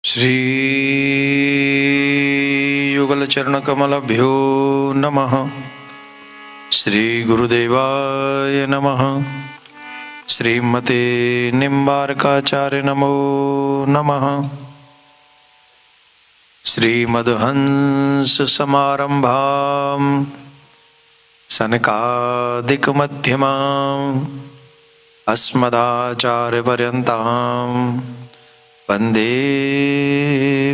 श्री युगल चरण कमलभ्यो नमः। श्री गुरुदेवाय नमः। श्रीमते निम्बार्काचार्य नमो नमः। श्रीमद्हंस समारंभां सनकादिक मध्यमां अस्मदाचार्य पर्यन्तां वन्दे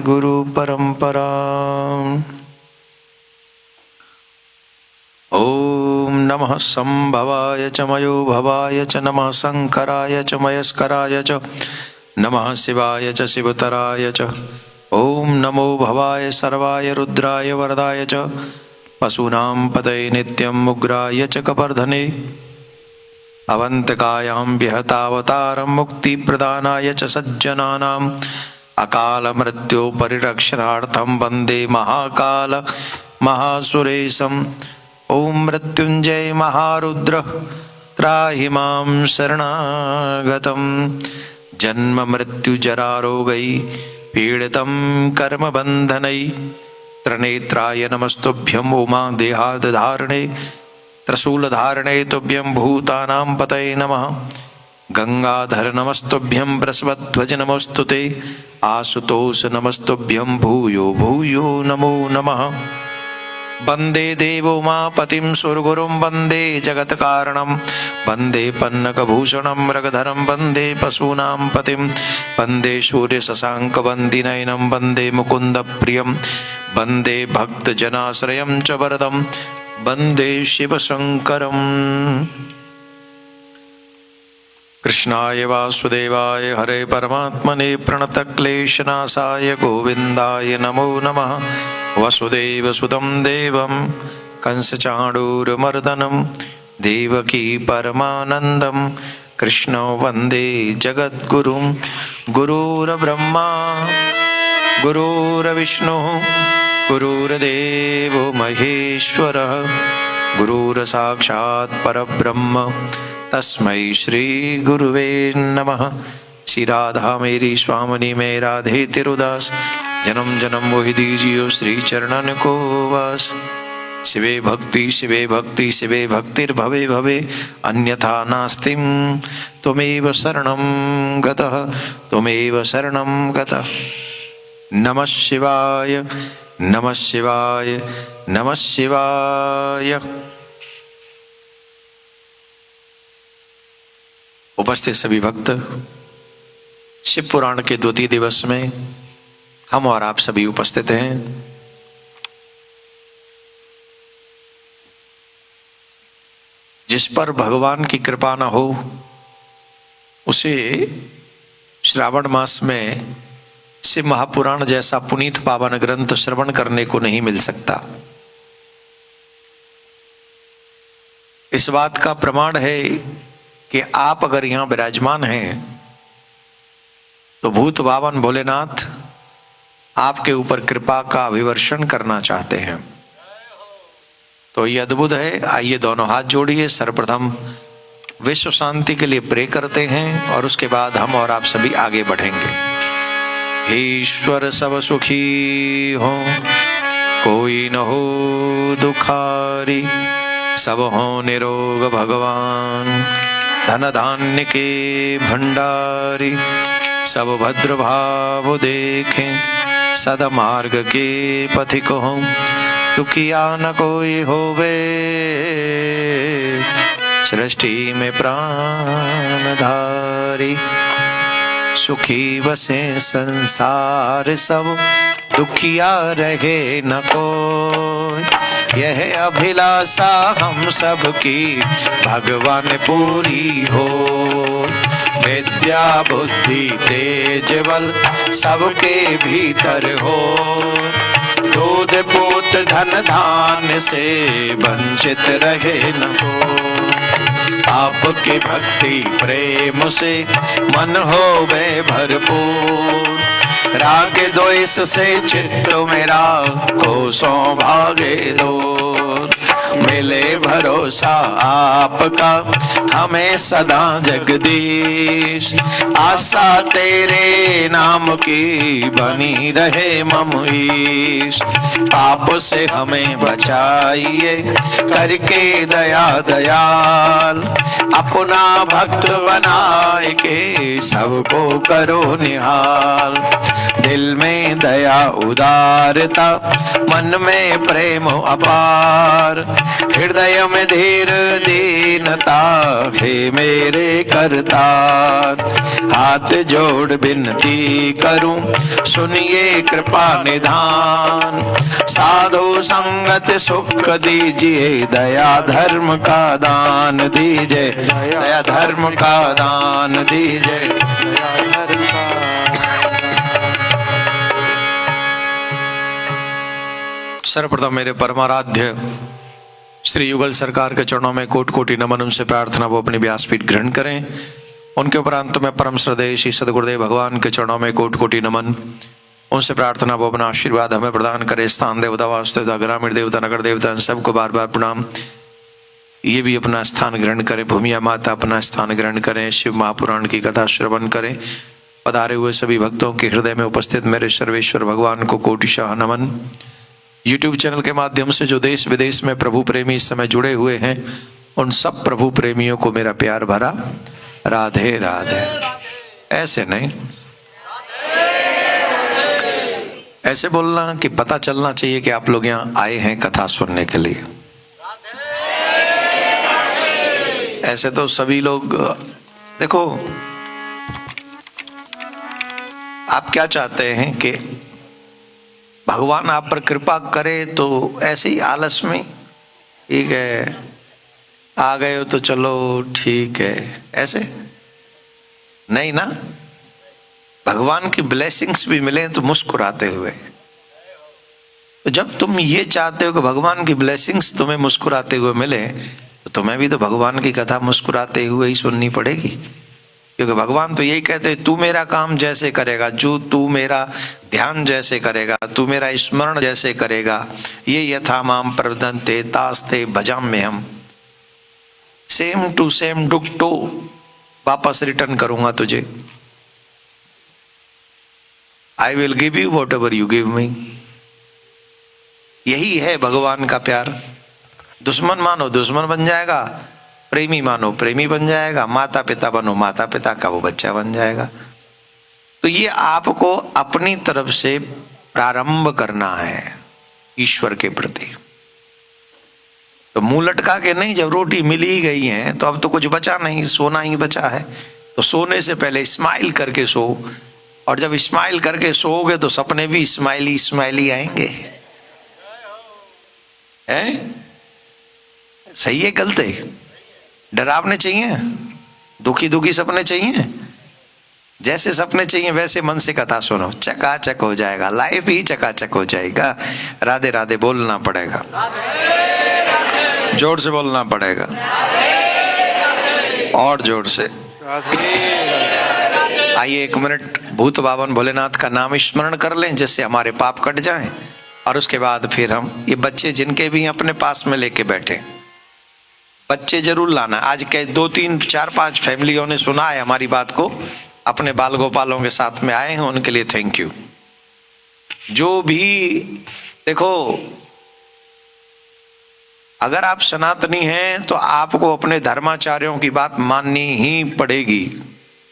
गुरु परंपराम्। ओम नमः संभवाय च मयो भवाय च नमः शंकराय च मयस्कराय च नमः शिवाय च शिवतराय च ओम नमो भवाय सर्वाय रुद्राय वरदाय च पशूनां पतये नित्यं उग्राय च कपर्धने अवंतकायां विहतावतारं मुक्तिप्रदानाय च सज्जनानाम् अकाल मृत्यो परिरक्षणार्थं वन्दे महाकाल महासुरेशम्। ओम मृत्युंजय महारुद्र त्राहि मां शरणागतं जन्म मृत्यु जरा रोगै पीडितं कर्म बन्धनै त्रिनेत्राय नमस्तुभ्यं उमा देहाधारणे त्रिशूलधारणे तुभ्यं भूतानां पतये नमः। गंगाधर नमस्तुभ्यं बृहस्पतिध्वज नमोस्तुते आशुतोष नमस्तुभ्यं भूयो भूयो नमो नमः। वन्दे देवोमापतिं सुरगुरुं वन्दे जगत्कारणं वन्दे पन्नकभूषणं मृगधरं वन्दे पशूनां पतिं वन्दे सूर्यशशाङ्कवन्दिनयनं वन्दे मुकुन्दप्रियं वन्दे भक्तजनाश्रयं च वरदं वन्दे शिवशङ्करम्। कृष्णाय वासुदेवाय हरे परमात्मने प्रणतक्लेशनाशाय गोविन्दाय नमो नमः। वसुदेवसुतं देवं कंसचाणूरमर्दनं देवकी परमानन्दं कृष्णं वन्दे जगद्गुरुं। गुरुर्ब्रह्मा गुरुर्विष्णुः गुरुर्देवो महेश्वरः गुरुर्साक्षात् परब्रह्म तस्मै श्री गुरुवे नमः। श्री राधा मेरी स्वामिनी में राधे तिरुदास जन्म जन्म मोहि दीजियो श्री चरणन को वास। शिवे भक्ति शिवे भक्ति शिवे भक्तिर्भवे भवे अन्यथा नास्तिं त्वमेव शरणं गतः त्वमेव शरणं गतः। नमः शिवाय नमः शिवाय नमः शिवाय। उपस्थित सभी भक्त, शिव पुराण के द्वितीय दिवस में हम और आप सभी उपस्थित हैं। जिस पर भगवान की कृपा न हो उसे श्रावण मास में शिव महापुराण जैसा पुनीत पावन ग्रंथ श्रवण करने को नहीं मिल सकता। इस बात का प्रमाण है कि आप अगर यहां विराजमान हैं तो भूत बावन भोलेनाथ आपके ऊपर कृपा का अभिवर्षण करना चाहते हैं। तो ये अद्भुत है। आइए दोनों हाथ जोड़िए, सर्वप्रथम विश्व शांति के लिए प्रे करते हैं और उसके बाद हम और आप सभी आगे बढ़ेंगे। ईश्वर सब सुखी हो कोई न हो दुखारी, सब हो निरोग भगवान धन धान्य के भंडारी। सब भद्र भाव देखें सदा मार्ग के पथिक हों, दुखिया न कोई होवे सृष्टि में प्राणधारी। सुखी बसे संसार सब दुखिया रहे न कोई, यह अभिलाषा हम सबकी भगवान पूरी हो। विद्या बुद्धि तेज बल सबके भीतर हो, दूध पूत धन धान्य से वंचित रहे न हो। आपकी भक्ति प्रेम से मन होवे भरपूर, राग द्वेष से चित्त मेरा कोसों भागे दूर। मिले भरोसा आपका हमें सदा जगदीश। आशा तेरे नाम की बनी रहे मम ईश। पाप से हमें बचाइए करके दया दयाल। अपना भक्त बनाए के सबको करो निहाल। दिल में दया उदारता मन में प्रेम अपार। हृदय में धीर दीनता हे मेरे करतार। हाथ जोड़ विनती करूं सुनिए कृपा निधान। साधु संगत सुख दीजिए दया धर्म का दान दीजिए। दया धर्म का दान दीजिए। सर्वप्रथम मेरे परमाराध्य श्री युगल सरकार के चरणों में कोटि कोटि नमन। उनसे प्रार्थना वो अपनी व्यासपीठ ग्रहण करें। उनके उपरांत में परम श्रद्धेय श्री सदगुरुदेव भगवान के चरणों में कोटि कोटि नमन। उनसे प्रार्थना वो अपना आशीर्वाद हमें प्रदान करे। स्थान देवता वास्तु देवता ग्रामीण देवता नगर देवता सबको बार बार प्रणाम। ये भी अपना स्थान ग्रहण करें। भूमिया माता अपना स्थान ग्रहण करें। शिव महापुराण की कथा श्रवण करें। पधारे हुए सभी भक्तों के हृदय में उपस्थित मेरे सर्वेश्वर भगवान को कोटिशाह नमन। YouTube चैनल के माध्यम से जो देश विदेश में प्रभु प्रेमी इस समय जुड़े हुए हैं उन सब प्रभु प्रेमियों को मेरा प्यार भरा राधे राधे। ऐसे नहीं, ऐसे बोलना कि पता चलना चाहिए कि आप लोग यहाँ आए हैं कथा सुनने के लिए। ऐसे तो सभी लोग, देखो आप क्या चाहते हैं कि भगवान आप पर कृपा करे तो ऐसे ही आलस में ठीक है आ गए हो तो चलो ठीक है, ऐसे नहीं ना। भगवान की ब्लेसिंग्स भी मिले तो मुस्कुराते हुए। तो जब तुम ये चाहते हो कि भगवान की ब्लेसिंग्स तुम्हें मुस्कुराते हुए मिले तो तुम्हें भी तो भगवान की कथा मुस्कुराते हुए ही सुननी पड़ेगी। क्योंकि भगवान तो यही कहते हैं तू मेरा काम जैसे करेगा, जो तू मेरा ध्यान जैसे करेगा, तू मेरा स्मरण जैसे करेगा, ये यथा माम प्रवदन्ते तास्ते भजाम्य हम। सेम टू सेम डुक्टो वापस रिटर्न करूंगा तुझे। आई will give you what ever you give me. यही है भगवान का प्यार। दुश्मन मानो दुश्मन बन जाएगा, प्रेमी मानो प्रेमी बन जाएगा, माता पिता बनो माता पिता का वो बच्चा बन जाएगा। तो ये आपको अपनी तरफ से प्रारंभ करना है ईश्वर के प्रति। तो मुंह लटका के नहीं, जब रोटी मिल ही गई है तो अब तो कुछ बचा नहीं, सोना ही बचा है। तो सोने से पहले स्माइल करके सो, और जब स्माइल करके सोओगे तो सपने भी स्माइली स्माइली आएंगे। हैं? सही है गलत है? डरावने चाहिए, दुखी दुखी सपने चाहिए? जैसे सपने चाहिए वैसे मन से कथा सुनो, चकाचक हो जाएगा, लाइफ ही चकाचक हो जाएगा। राधे राधे बोलना पड़ेगा, जोर से बोलना पड़ेगा, और जोर से। आइए एक मिनट भूत बावन भोलेनाथ का नाम स्मरण कर लें जिससे हमारे पाप कट जाएं, और उसके बाद फिर हम ये बच्चे जिनके भी अपने पास में लेके बैठे, बच्चे जरूर लाना। आज के 2 3 4 5 फैमिलियों ने सुना है हमारी बात को, अपने बाल गोपालों के साथ में आए हैं, उनके लिए थैंक यू। जो भी देखो, अगर आप सनातनी हैं तो आपको अपने धर्माचार्यों की बात माननी ही पड़ेगी,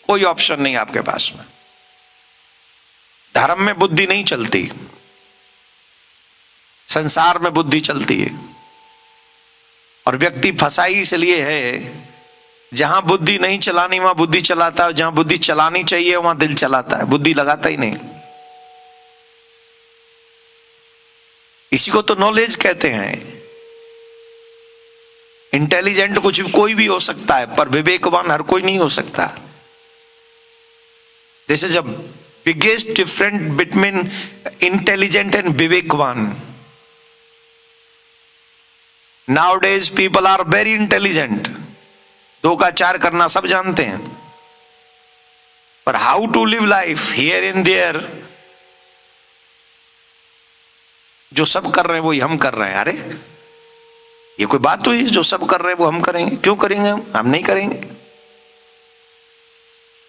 कोई ऑप्शन नहीं आपके पास में। धर्म में बुद्धि नहीं चलती, संसार में बुद्धि चलती है। और व्यक्ति फंसा ही इसलिए है, जहां बुद्धि नहीं चलानी वहां बुद्धि चलाता है, जहां बुद्धि चलानी चाहिए वहां दिल चलाता है, बुद्धि लगाता ही नहीं। इसी को तो नॉलेज कहते हैं। इंटेलिजेंट कुछ कोई भी हो सकता है, पर विवेकवान हर कोई नहीं हो सकता। This is a biggest difference between intelligent and विवेकवान। Nowadays people are very intelligent, 2 का 4 करना सब जानते हैं, पर how to live life here and there जो सब कर रहे हैं वही हम कर रहे हैं। अरे ये कोई बात हुई? जो सब कर रहे हैं वो हम करेंगे? क्यों करेंगे? हम नहीं करेंगे।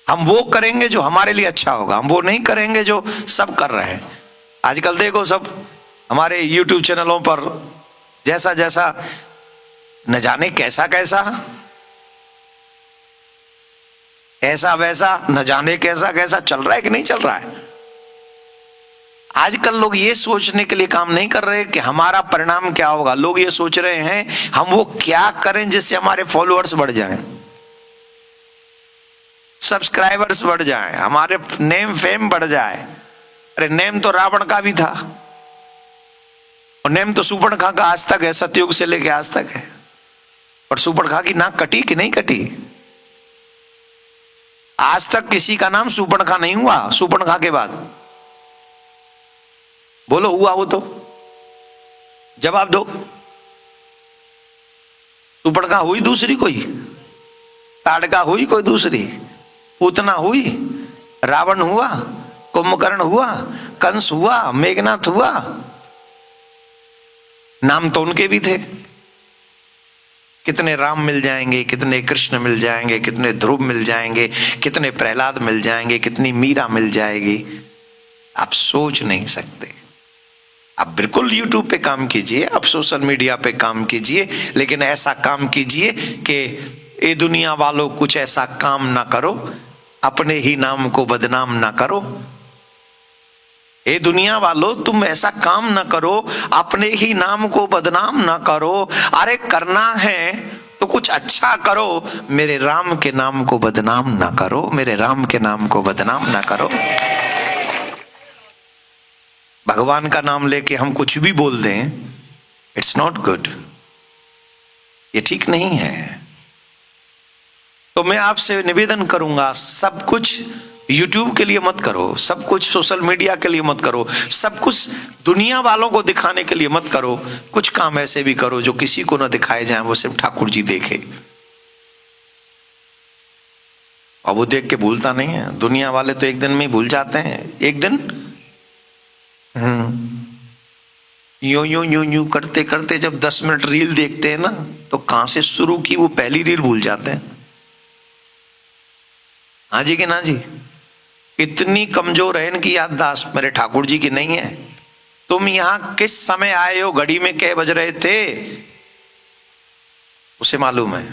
हम वो करेंगे जो हमारे लिए अच्छा होगा, हम वो नहीं करेंगे जो सब कर रहे हैं। आजकल देखो सब हमारे YouTube चैनलों पर जैसा जैसा न जाने कैसा कैसा, ऐसा वैसा न जाने कैसा कैसा चल रहा है कि नहीं चल रहा है। आजकल लोग ये सोचने के लिए काम नहीं कर रहे कि हमारा परिणाम क्या होगा। लोग ये सोच रहे हैं हम वो क्या करें जिससे हमारे फॉलोअर्स बढ़ जाएं, सब्सक्राइबर्स बढ़ जाएं, हमारे नेम फेम बढ़ जाए। अरे नेम तो रावण का भी था, और नेम तो सुपर्णखा का आज तक है, सतयुग से लेके आज तक है। पर सुपर्णखा की नाक कटी कि नहीं कटी? आज तक किसी का नाम सुपर्णखा नहीं हुआ सुपर्णखा के बाद। बोलो हुआ हो तो जवाब दो। सुपर्णखा हुई दूसरी कोई? ताड़का हुई कोई दूसरी? पूतना हुई? रावण हुआ? कुंभकर्ण हुआ? कंस हुआ? मेघनाथ हुआ? नाम तो उनके भी थे। कितने राम मिल जाएंगे, कितने कृष्ण मिल जाएंगे, कितने ध्रुव मिल जाएंगे, कितने प्रहलाद मिल जाएंगे, कितनी मीरा मिल जाएगी, आप सोच नहीं सकते। आप बिल्कुल YouTube पे काम कीजिए, आप सोशल मीडिया पे काम कीजिए, लेकिन ऐसा काम कीजिए कि ये दुनिया वालों कुछ ऐसा काम ना करो, अपने ही नाम को बदनाम ना करो। ए दुनिया वालों तुम ऐसा काम ना करो, अपने ही नाम को बदनाम ना करो। अरे करना है तो कुछ अच्छा करो, मेरे राम के नाम को बदनाम ना करो, मेरे राम के नाम को बदनाम ना करो। भगवान का नाम लेके हम कुछ भी बोल दें, इट्स नॉट गुड, ये ठीक नहीं है। तो मैं आपसे निवेदन करूंगा, सब कुछ YouTube के लिए मत करो, सब कुछ सोशल मीडिया के लिए मत करो, सब कुछ दुनिया वालों को दिखाने के लिए मत करो। कुछ काम ऐसे भी करो जो किसी को ना दिखाए जाए, वो सिर्फ ठाकुर जी देखे। और वो देख के भूलता नहीं है। दुनिया वाले तो एक दिन में ही भूल जाते हैं। एक दिन यूं यूं यूं यूं करते करते जब 10 मिनट रील देखते हैं ना, तो कहां से शुरू की वो पहली रील भूल जाते हैं। हाँ जी कि ना जी? इतनी कमजोर है इनकी याददाश्त, मेरे ठाकुर जी की नहीं है। तुम यहां किस समय आए हो, घड़ी में क्या बज रहे थे, उसे मालूम है।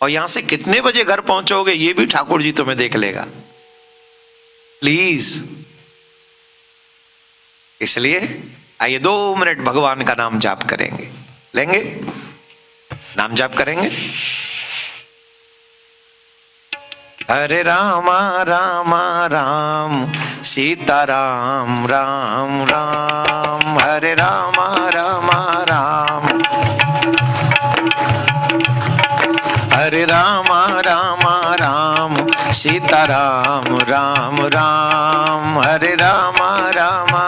और यहां से कितने बजे घर पहुंचोगे ये भी ठाकुर जी तुम्हें देख लेगा। प्लीज, इसलिए आइए 2 मिनट भगवान का नाम जाप करेंगे। लेंगे? नाम जाप करेंगे। हरे रामा रामा राम सीता राम राम राम, हरे रामा रामा राम, हरे रामा रामा राम सीता राम राम राम, हरे रामा रामा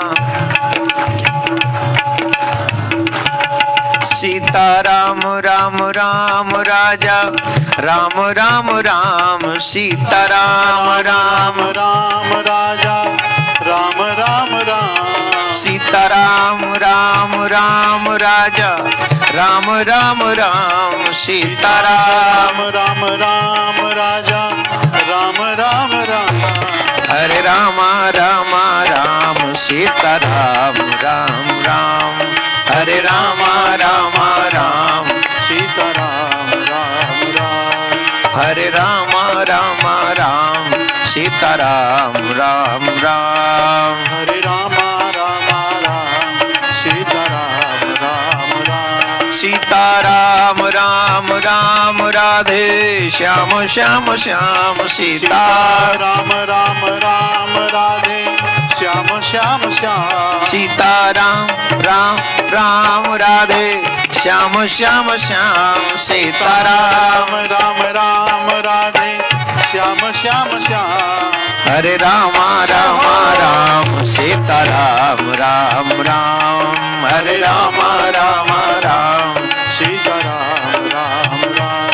सीता राम राम राम, राजा राम राम राम सीता राम राम राम, राजा राम राम राम सीता राम राम राम, राजा राम राम राम सीता राम राम राम, राजा राम राम राम, हरे रामा रामा राम सीता राम राम राम, हरे रामा रामा राम सीता राम राम राम, हरे रामा रामा राम सीता राम राम राम, हरे रामा रामा राम सीता राम राम राम, सीता राम राम राम, राधे श्याम श्याम श्याम सीता राम राम राम, राधे श्याम श्याम श्याम, सीता राम राम राम, राधे श्याम श्याम श्याम सीता राम राम राम, राधे श्याम श्याम श्याम, हरे रामा रामा राम सीता राम राम राम, हरे रामा रामा राम सीता राम राम राम,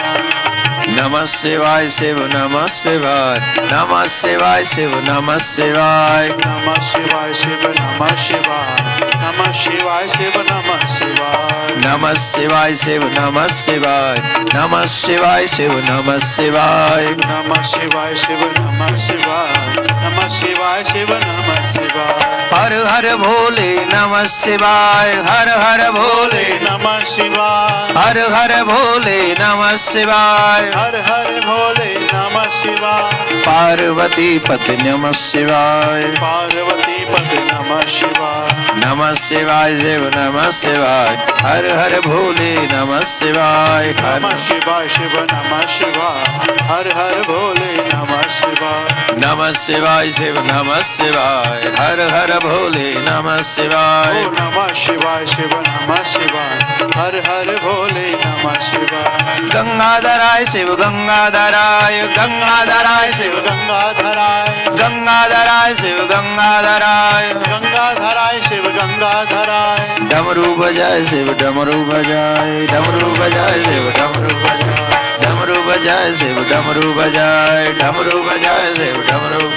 नमः शिवाय शिव नमः शिवाय, नमः शिवाय शिव नमः शिवाय, नमः शिवाय शिव नमः शिवाय, नमः शिवाय शिव नमः शिवाय नमः शिवाय शिव नमः शिवाय नमः शिवाय शिव नमः शिवाय नमः शिवाय शिव नमः शिवाय नमः शिवाय शिव नमः शिवाय हर हर भोले नमः शिवाय हर हर भोले नमः शिवाय हर हर भोले नमः शिवाय हर हर भोले नमः शिवाय पार्वती पति नमः शिवाय पार्वती पति नमः शिवाय नमः शिवाय शिव नमः शिवाय हर हर भोले नमः शिवाय नमः शिवाय शिव नमः शिवाय हर हर भोले नमः शिवाय नमः शिवाय शिव नमः शिवाय हर हर भोले नमः शिवाय ओ नमः शिवाय शिव नमः शिवाय हर हर भोले नमः शिवाय गंगाधराय शिव गंगाधराय गंगाधराय शिव गंगाधराय गंगाधराय शिव गंगाधराय गंगाधराय शिव गंगाधराय डमरू बजाय शिव डमरू बजाय डमरू बजाय शिव डमरू बजाय डमरू बजाय शिव डमरू बजाय डमरू बजाय शिव डमरू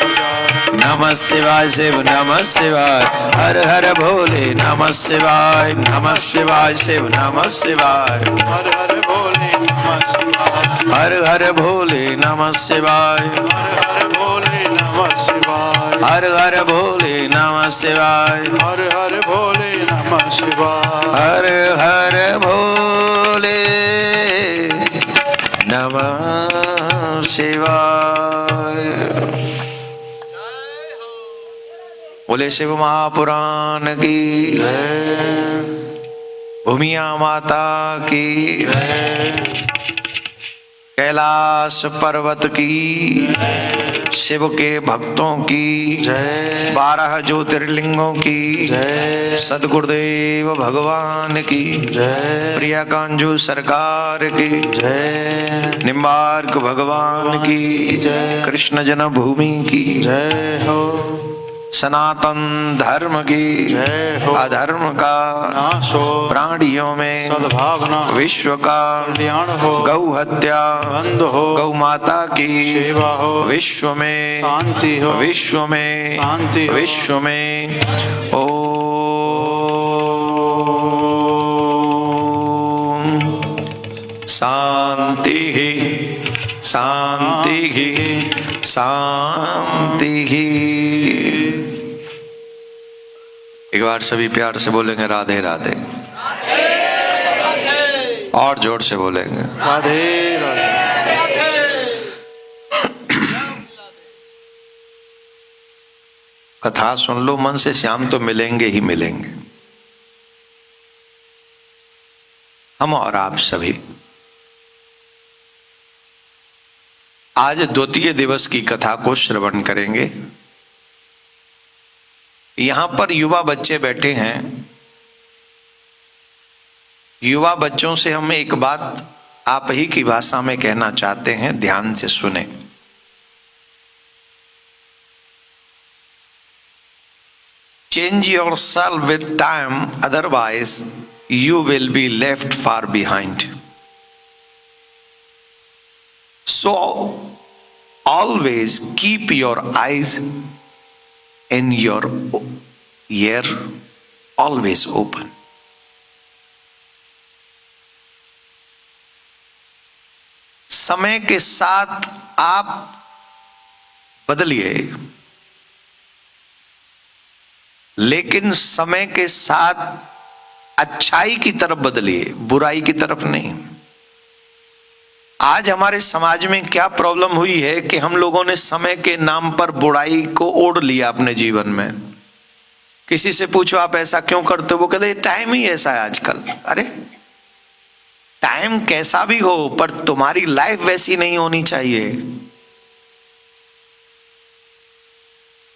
नमः शिवाय शिव नमः शिवाय हर हर भोले नमः शिवाय नमः शिवाय शिव नमः शिवाय हर हर भोले नमः शिवाय हर हर भोले नमः शिवाय हर हर भोले नमः शिवाय हर हर भोले नमः शिवाय हर हर भोले नमः शिवाय हर हर भोले नमः शिवाय। बोले शिव महापुराण की जय भूमिया माता की कैलाश पर्वत की शिव के भक्तों की जय 12 ज्योतिर्लिंगों की जय सदगुरुदेव भगवान की जय प्रिया कांजू सरकार की जय निम्बार्क भगवान की जय। कृष्ण जन्मभूमि की जय हो सनातन धर्म की जय हो अधर्म का नाश हो प्राणियों में सद्भावना विश्व का कल्याण हो गौ हत्या बंद हो गौ माता की सेवा हो विश्व में शांति हो विश्व में शांति हो विश्व में ओम शांति ही शांति ही शांति ही। एक बार सभी प्यार से बोलेंगे राधे राधे और जोर से बोलेंगे राधे राधे कथा सुन लो मन से, श्याम तो मिलेंगे ही मिलेंगे। हम और आप सभी आज द्वितीय दिवस की कथा को श्रवण करेंगे। यहां पर युवा बच्चे बैठे हैं। युवा बच्चों से हम एक बात आप ही की भाषा में कहना चाहते हैं, ध्यान से सुने। Change yourself with time, otherwise you will be left far behind. So always keep your eyes and your ear always open. समय के साथ आप बदलिए, लेकिन समय के साथ अच्छाई की तरफ बदलिए, बुराई की तरफ नहीं। आज हमारे समाज में क्या प्रॉब्लम हुई है कि हम लोगों ने समय के नाम पर बुराई को ओढ़ लिया अपने जीवन में। किसी से पूछो आप ऐसा क्यों करते हो, वो कहते टाइम ही ऐसा है आजकल। अरे टाइम कैसा भी हो, पर तुम्हारी लाइफ वैसी नहीं होनी चाहिए।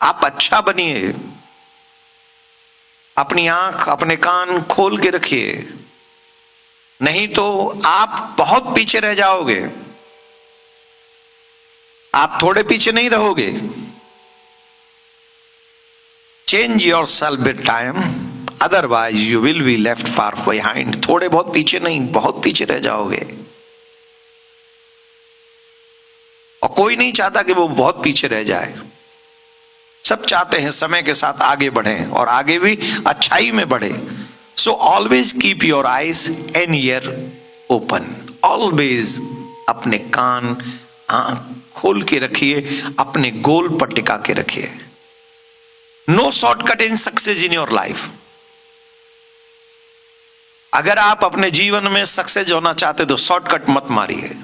आप अच्छा बनिए, अपनी आंख अपने कान खोल के रखिए, नहीं तो आप बहुत पीछे रह जाओगे। आप थोड़े पीछे नहीं रहोगे। Change your self with time, otherwise you will be left far behind. थोड़े बहुत पीछे नहीं, बहुत पीछे रह जाओगे। और कोई नहीं चाहता कि वो बहुत पीछे रह जाए। सब चाहते हैं समय के साथ आगे बढ़ें और आगे भी अच्छाई में बढ़े। So always keep your eyes and year open. Always अपने कान आंख खोल के रखिए, अपने गोल पर टिका के रखिए। No shortcut in success in your life. अगर आप अपने जीवन में सक्सेस होना चाहते तो शॉर्टकट मत मारिए,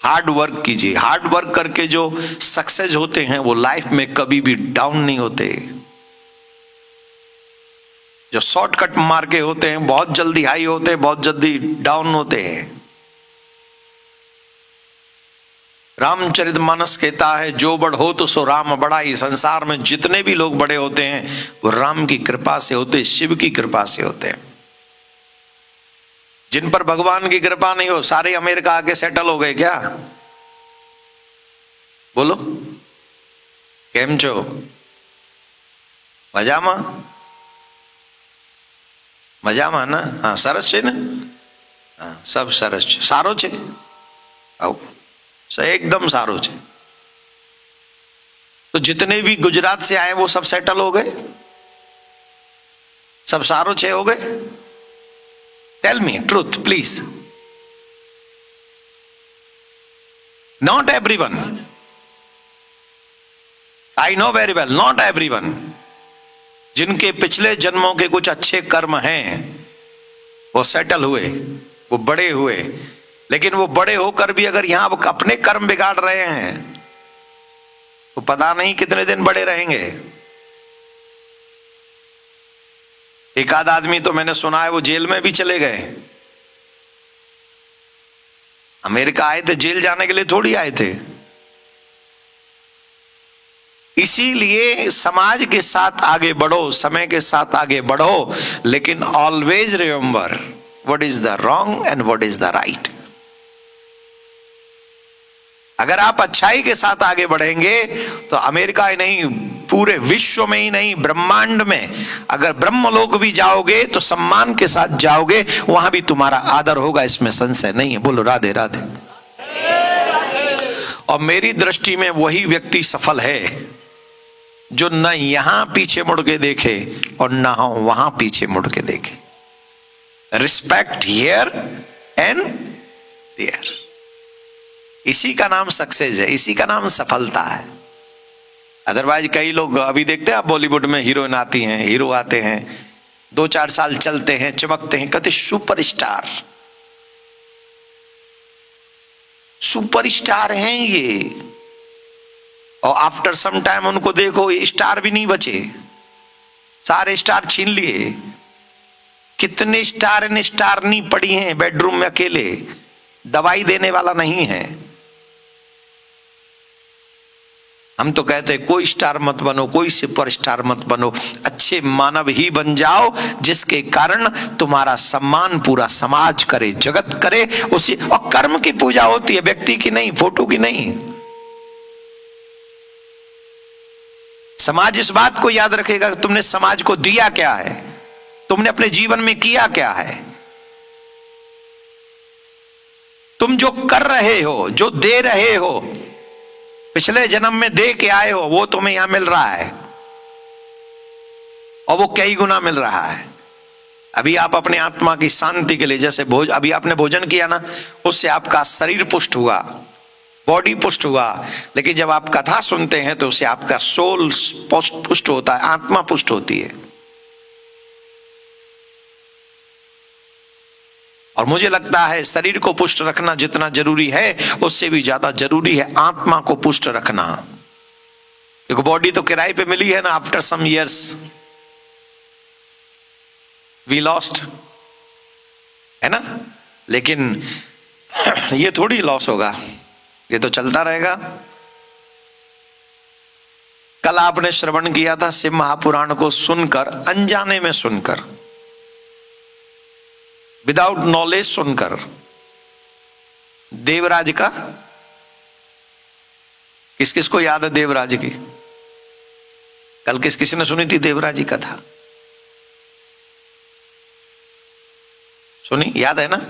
हार्ड वर्क कीजिए। हार्ड वर्क करके जो सक्सेस होते हैं वो लाइफ में कभी भी डाउन नहीं होते। जो शॉर्टकट मार के होते हैं बहुत जल्दी हाई होते हैं, बहुत जल्दी डाउन होते हैं। रामचरितमानस कहता है, जो बड़ हो तो सो राम बड़ा। ही संसार में जितने भी लोग बड़े होते हैं वो राम की कृपा से होते, शिव की कृपा से होते हैं। जिन पर भगवान की कृपा नहीं हो सारे अमेरिका आके सेटल हो गए क्या? बोलो केम छो? मजामा? मजामा ना? हाँ सरस छे ने? हाँ सब सरस छे। सारो छे? आओ एकदम सारो छे। तो जितने भी गुजरात से आए वो सब सेटल हो गए, सब सारो छे हो गए? Tell me truth please. Not everyone, I know very well, not everyone. जिनके पिछले जन्मों के कुछ अच्छे कर्म हैं वो सेटल हुए, वो बड़े हुए, लेकिन वो बड़े होकर भी अगर यहां अपने कर्म बिगाड़ रहे हैं तो पता नहीं कितने दिन बड़े रहेंगे। एक आध आदमी तो मैंने सुना है वो जेल में भी चले गए। अमेरिका आए थे जेल जाने के लिए थोड़ी आए थे। इसीलिए समाज के साथ आगे बढ़ो, समय के साथ आगे बढ़ो, लेकिन always remember what is the wrong and what is the right. अगर आप अच्छाई के साथ आगे बढ़ेंगे तो अमेरिका ही नहीं पूरे विश्व में ही नहीं ब्रह्मांड में अगर ब्रह्मलोक भी जाओगे तो सम्मान के साथ जाओगे, वहां भी तुम्हारा आदर होगा, इसमें संशय नहीं है। बोलो राधे राधे। और मेरी दृष्टि में वही व्यक्ति सफल है जो न यहां पीछे मुड़ के देखे और न वहां पीछे मुड़ के देखे। रिस्पेक्ट हियर एंड देयर, इसी का नाम सक्सेस है, इसी का नाम सफलता है। अदरवाइज कई लोग अभी देखते हैं आप बॉलीवुड में हीरोइन आती हैं, हीरो आते हैं, 2-4 साल चलते हैं, चमकते हैं, कहते सुपरस्टार। सुपरस्टार हैं ये, और आफ्टर सम टाइम उनको देखो ये स्टार भी नहीं बचे, सारे स्टार छीन लिए। कितने स्टार इन स्टार नहीं पड़ी हैं बेडरूम में अकेले, दवाई देने वाला नहीं है। हम तो कहते हैं कोई स्टार मत बनो, कोई सुपर स्टार मत बनो, अच्छे मानव ही बन जाओ जिसके कारण तुम्हारा सम्मान पूरा समाज करे, जगत करे। उसी और कर्म की पूजा होती है, व्यक्ति की नहीं, फोटो की नहीं। समाज इस बात को याद रखेगा कि तुमने समाज को दिया क्या है, तुमने अपने जीवन में किया क्या है। तुम जो कर रहे हो, जो दे रहे हो, पिछले जन्म में दे के आए हो, वो तुम्हें यहां मिल रहा है और वो कई गुना मिल रहा है। अभी आप अपने आत्मा की शांति के लिए, जैसे अभी आपने भोजन किया ना, उससे आपका शरीर पुष्ट हुआ, बॉडी पुष्ट हुआ, लेकिन जब आप कथा सुनते हैं तो उससे आपका सोल पुष्ट होता है, आत्मा पुष्ट होती है। और मुझे लगता है शरीर को पुष्ट रखना जितना जरूरी है उससे भी ज्यादा जरूरी है आत्मा को पुष्ट रखना। देखो बॉडी तो किराए पे मिली है ना, after some years we lost, है ना, लेकिन ये थोड़ी लॉस होगा, ये तो चलता रहेगा। कल आपने श्रवण किया था शिव महापुराण को सुनकर, अनजाने में सुनकर, विदाउट नॉलेज सुनकर, देवराज का, किस किस को याद है देवराज की? कल किस किसी ने सुनी थी देवराज की कथा? सुनी, याद है ना?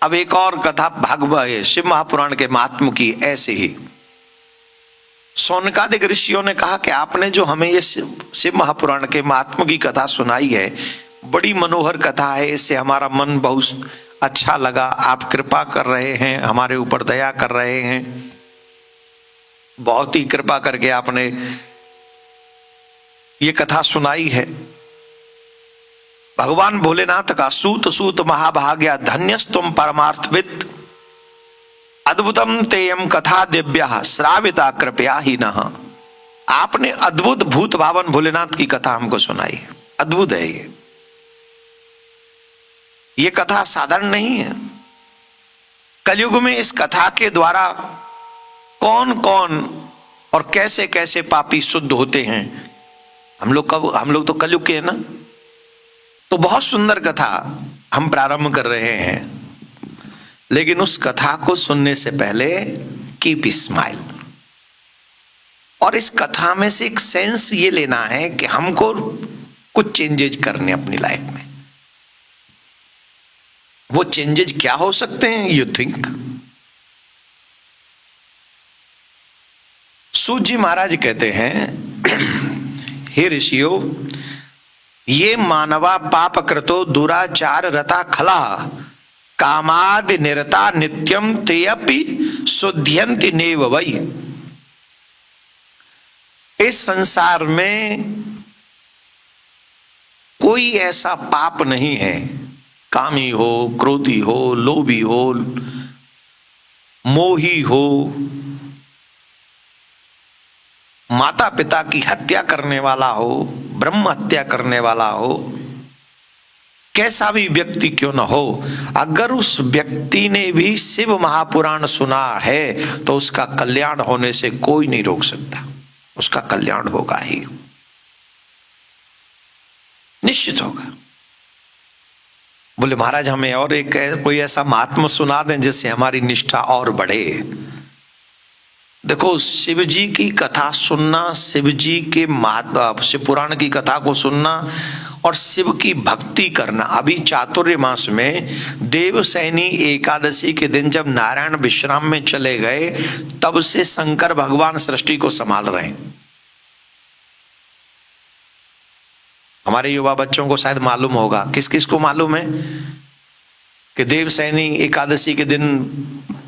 अब एक और कथा भागवत शिव महापुराण के महात्म की ऐसे ही। शौनकादिक ऋषियों ने कहा कि आपने जो हमें ये शिव महापुराण के महात्मा की कथा सुनाई है, बड़ी मनोहर कथा है, इससे हमारा मन बहुत अच्छा लगा। आप कृपा कर रहे हैं, हमारे ऊपर दया कर रहे हैं, बहुत ही कृपा करके आपने ये कथा सुनाई है। भगवान भोलेनाथ का सूत सूत महाभाग्या धन्यस्तुम परमार्थविद अद्भुतम तेयम कथा दिव्या श्राविता कृपया ही न। आपने अद्भुत भूत भावन भोलेनाथ की कथा हमको सुनाई है, अद्भुत है ये कथा साधारण नहीं है। कलयुग में इस कथा के द्वारा कौन कौन और कैसे कैसे पापी शुद्ध होते हैं। हम लोग तो कलयुग के हैं ना, तो बहुत सुंदर कथा हम प्रारंभ कर रहे हैं। लेकिन उस कथा को सुनने से पहले कीप स्माइल, और इस कथा में से एक सेंस ये लेना है कि हमको कुछ चेंजेज करने अपनी लाइफ में। वो चेंजेज क्या हो सकते हैं, यू थिंक। सूत जी महाराज कहते हैं, हे ऋषियों, ये मानवा पाप कृतो दुराचार रता खला कामादि निरता नित्यम तेयपि शुद्ध्यन्ति नेव वै। इस संसार में कोई ऐसा पाप नहीं है, कामी हो, क्रोधी हो, लोभी हो, मोही हो, माता पिता की हत्या करने वाला हो, ब्रह्म हत्या करने वाला हो, कैसा भी व्यक्ति क्यों न हो, अगर उस व्यक्ति ने भी शिव महापुराण सुना है तो उसका कल्याण होने से कोई नहीं रोक सकता, उसका कल्याण होगा ही, निश्चित होगा। बोले महाराज हमें और एक कोई ऐसा महात्मा सुना दें जिससे हमारी निष्ठा और बढ़े। देखो, शिव जी की कथा सुनना, शिव जी के शिव पुराण की कथा को सुनना और शिव की भक्ति करना। अभी चातुर्य मास में देवसैनी एकादशी के दिन जब नारायण विश्राम में चले गए, तब से शंकर भगवान सृष्टि को संभाल रहे हैं। हमारे युवा बच्चों को शायद मालूम होगा, किस किस को मालूम है कि देवसैनी एकादशी के दिन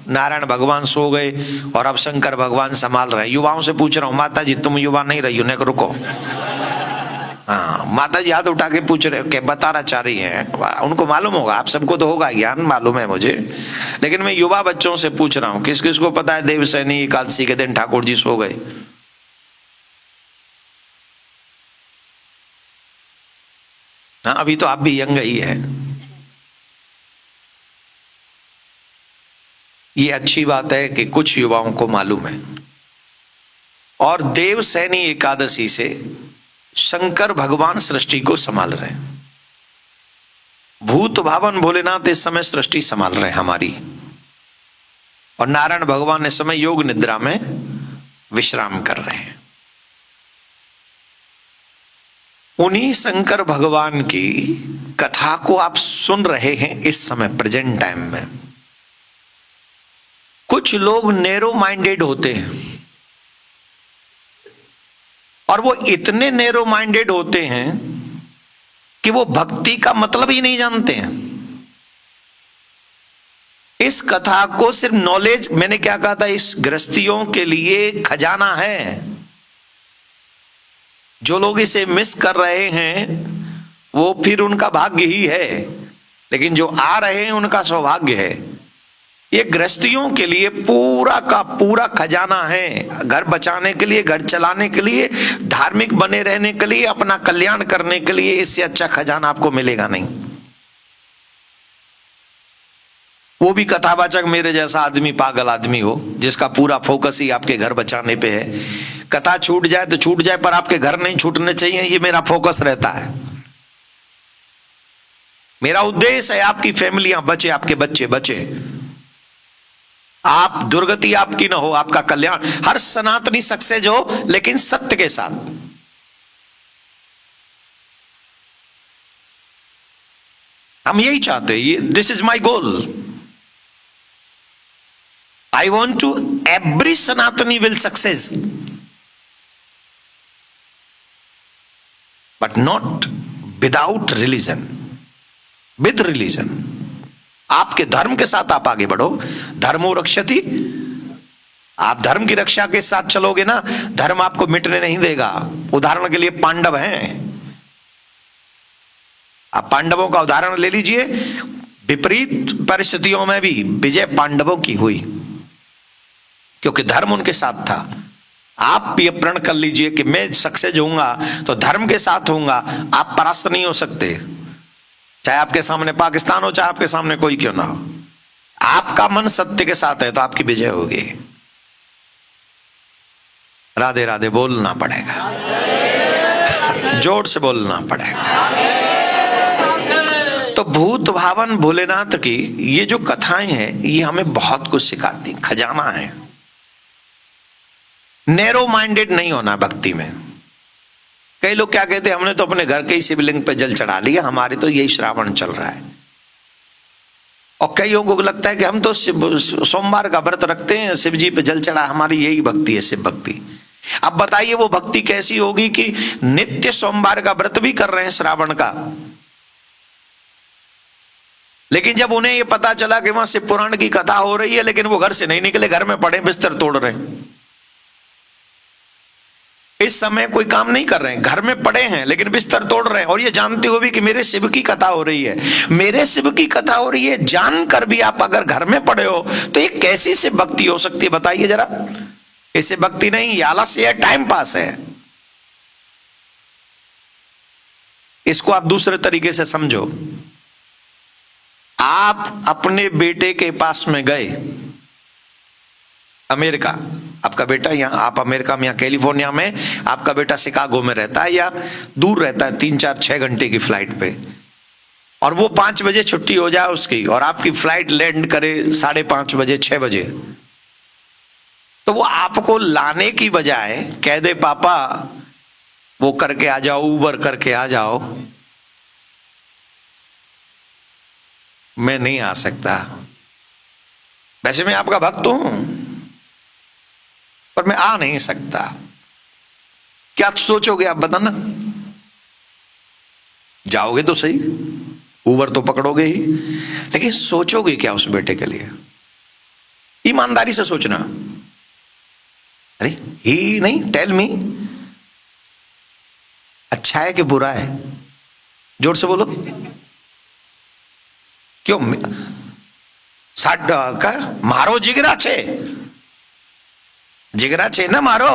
नारायण भगवान सो गए और अब शंकर भगवान संभाल रहे हैं। युवाओं से पूछ रहा हूं, माता जी तुम युवा नहीं रही हो, नहीं रुको। हाँ, माता जी हाथ उठा के पूछ रहे हो, बताना चाह रही हैं, उनको मालूम होगा, आप सबको तो होगा ज्ञान, मालूम है मुझे, लेकिन मैं युवा बच्चों से पूछ रहा हूं, किस किस को पता है देवसैनी एकादशी के दिन ठाकुर जी सो गए? हाँ, अभी तो आप भी यंग ही है। ये अच्छी बात है कि कुछ युवाओं को मालूम है। और देवसैनी एकादशी से शंकर भगवान सृष्टि को संभाल रहे हैं। भूत भावन भोलेनाथ इस समय सृष्टि संभाल रहे हैं हमारी, और नारायण भगवान इस समय योग निद्रा में विश्राम कर रहे हैं। उन्हीं शंकर भगवान की कथा को आप सुन रहे हैं इस समय प्रेजेंट टाइम में। कुछ लोग नैरो माइंडेड होते हैं, और वो इतने नैरो माइंडेड होते हैं कि वो भक्ति का मतलब ही नहीं जानते हैं। इस कथा को सिर्फ नॉलेज, मैंने क्या कहा था, इस गृहस्थियों के लिए खजाना है। जो लोग इसे मिस कर रहे हैं वो फिर उनका भाग्य ही है, लेकिन जो आ रहे हैं उनका सौभाग्य है। ये गृहस्थियों के लिए पूरा का पूरा खजाना है, घर बचाने के लिए, घर चलाने के लिए, धार्मिक बने रहने के लिए, अपना कल्याण करने के लिए। इससे अच्छा खजाना आपको मिलेगा नहीं। वो भी कथावाचक मेरे जैसा आदमी, पागल आदमी हो, जिसका पूरा फोकस ही आपके घर बचाने पे है। कथा छूट जाए तो छूट जाए, पर आपके घर नहीं छूटने चाहिए, ये मेरा फोकस रहता है। मेरा उद्देश्य है आपकी फैमिलियां बचे, आपके बच्चे बचे, आप दुर्गति आपकी ना हो, आपका कल्याण। हर सनातनी सक्सेस हो, लेकिन सत्य के साथ। हम यही चाहते हैं, this is my goal. I want to every Sanatani will success. But not without religion, with religion. आपके धर्म के साथ आप आगे बढ़ो। धर्मो रक्षति, आप धर्म की रक्षा के साथ चलोगे ना, धर्म आपको मिटने नहीं देगा। उदाहरण के लिए पांडव हैं, आप पांडवों का उदाहरण ले लीजिए। विपरीत परिस्थितियों में भी विजय पांडवों की हुई, क्योंकि धर्म उनके साथ था। आप भी प्रण कर लीजिए कि मैं सक्सेस होऊंगा तो धर्म के साथ होऊंगा। आप परास्त नहीं हो सकते, चाहे आपके सामने पाकिस्तान हो, चाहे आपके सामने कोई क्यों ना हो। आपका मन सत्य के साथ है तो आपकी विजय होगी। राधे राधे बोलना पड़ेगा, जोर से बोलना पड़ेगा। तो भूत भावन भोलेनाथ की ये जो कथाएं हैं, ये हमें बहुत कुछ सिखाती, खजाना है। नैरो माइंडेड नहीं होना भक्ति में। कई लोग क्या कहते हैं, हमने तो अपने घर के ही शिवलिंग पे जल चढ़ा लिया, हमारे तो यही श्रावण चल रहा है। और कई लोगों को लगता है कि हम तो सोमवार का व्रत रखते हैं, शिव जी पे जल चढ़ा, हमारी यही भक्ति है, शिव भक्ति। अब बताइए वो भक्ति कैसी होगी कि नित्य सोमवार का व्रत भी कर रहे हैं श्रावण का, लेकिन जब उन्हें ये पता चला कि वहां शिव पुराण की कथा हो रही है, लेकिन वो घर से नहीं निकले, घर में पड़े बिस्तर तोड़ रहे हैं। इस समय कोई काम नहीं कर रहे हैं, घर में पड़े हैं लेकिन बिस्तर तोड़ रहे हैं, और ये जानते हुए भी कि मेरे शिव की कथा हो रही है, मेरे शिव की कथा हो रही है, जानकर भी आप अगर घर में पड़े हो तो ये कैसी शिव भक्ति हो सकती है बताइए जरा। इससे भक्ति नहीं, ये आलस्य है, टाइम पास है। इसको आप दूसरे तरीके से समझो। आप अपने बेटे के पास में गए, अमेरिका, आपका बेटा यहां, आप अमेरिका में, यहां कैलिफोर्निया में, आपका बेटा शिकागो में रहता है या दूर रहता है 3-4-6 घंटे की फ्लाइट पे, और वो 5 बजे छुट्टी हो जाए उसकी, और आपकी फ्लाइट लैंड करे 5:30 बजे, 6 बजे, तो वो आपको लाने की बजाय कह दे पापा वो करके आ जाओ, उबर करके आ जाओ, मैं नहीं आ सकता, वैसे मैं आपका भक्त हूं पर मैं आ नहीं सकता, क्या सोचोगे आप बताना? जाओगे तो सही, उबर तो पकड़ोगे ही, लेकिन सोचोगे क्या उस बेटे के लिए? ईमानदारी से सोचना। अरे ही नहीं, टेल मी, अच्छा है कि बुरा है? जोर से बोलो। क्यों का मारो जिगरा छे, जिगरा छे ना मारो,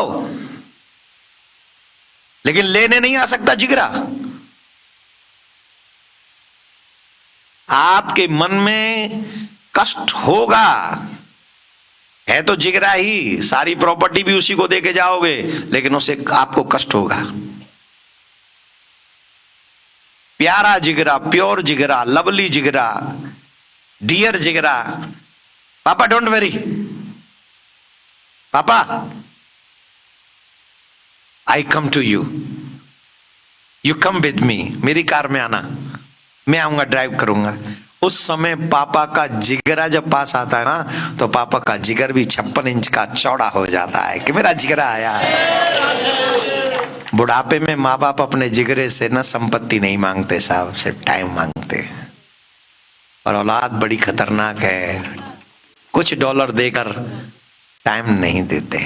लेकिन लेने नहीं आ सकता जिगरा। आपके मन में कष्ट होगा, है तो जिगरा ही, सारी प्रॉपर्टी भी उसी को देके जाओगे, लेकिन उसे आपको कष्ट होगा। प्यारा जिगरा, प्योर जिगरा, लवली जिगरा, डियर जिगरा, पापा डोंट वरी, पापा I come to you, you come with me, मेरी कार में आना, मैं आऊंगा, ड्राइव करूंगा। उस समय पापा का जिगरा जब पास आता है ना, तो पापा का जिगर भी 56 इंच का चौड़ा हो जाता है कि मेरा जिगरा आया। बुढ़ापे में माँ बाप अपने जिगरे से ना संपत्ति नहीं मांगते साहब, सिर्फ टाइम मांगते हैं। और औलाद बड़ी खतरनाक है, कुछ डॉलर देकर टाइम नहीं देते।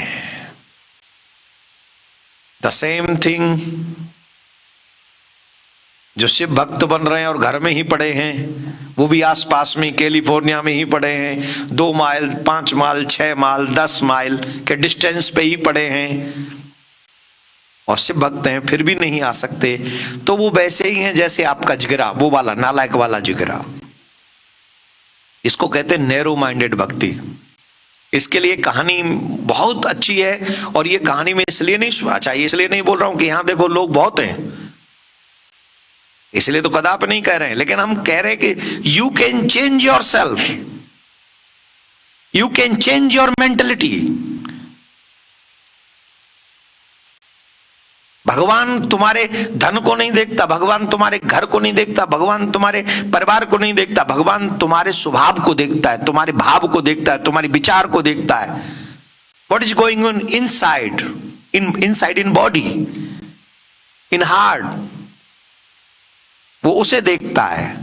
द सेम थिंग, जो शिव भक्त बन रहे हैं और घर में ही पड़े हैं, वो भी आसपास में कैलिफोर्निया में ही पड़े हैं, 2 माइल 5 माइल 6 माइल 10 माइल के डिस्टेंस पे ही पड़े हैं, और शिव भक्त हैं फिर भी नहीं आ सकते, तो वो वैसे ही हैं जैसे आपका जिगरा, वो वाला नालायक वाला जिगरा। इसको कहते हैं नैरो माइंडेड भक्ति। इसके लिए कहानी बहुत अच्छी है, और ये कहानी में इसलिए नहीं, अच्छा इसलिए नहीं बोल रहा हूं कि यहां देखो लोग बहुत हैं, इसलिए तो कदापि नहीं कह रहे हैं, लेकिन हम कह रहे हैं कि you can change your self, you can change your mentality. भगवान तुम्हारे धन को नहीं देखता, भगवान तुम्हारे घर को नहीं देखता, भगवान तुम्हारे परिवार को नहीं देखता, भगवान तुम्हारे स्वभाव को देखता है, तुम्हारे भाव को देखता है, तुम्हारे विचार को देखता है। What is going on inside, in body, in heart, वो उसे देखता है,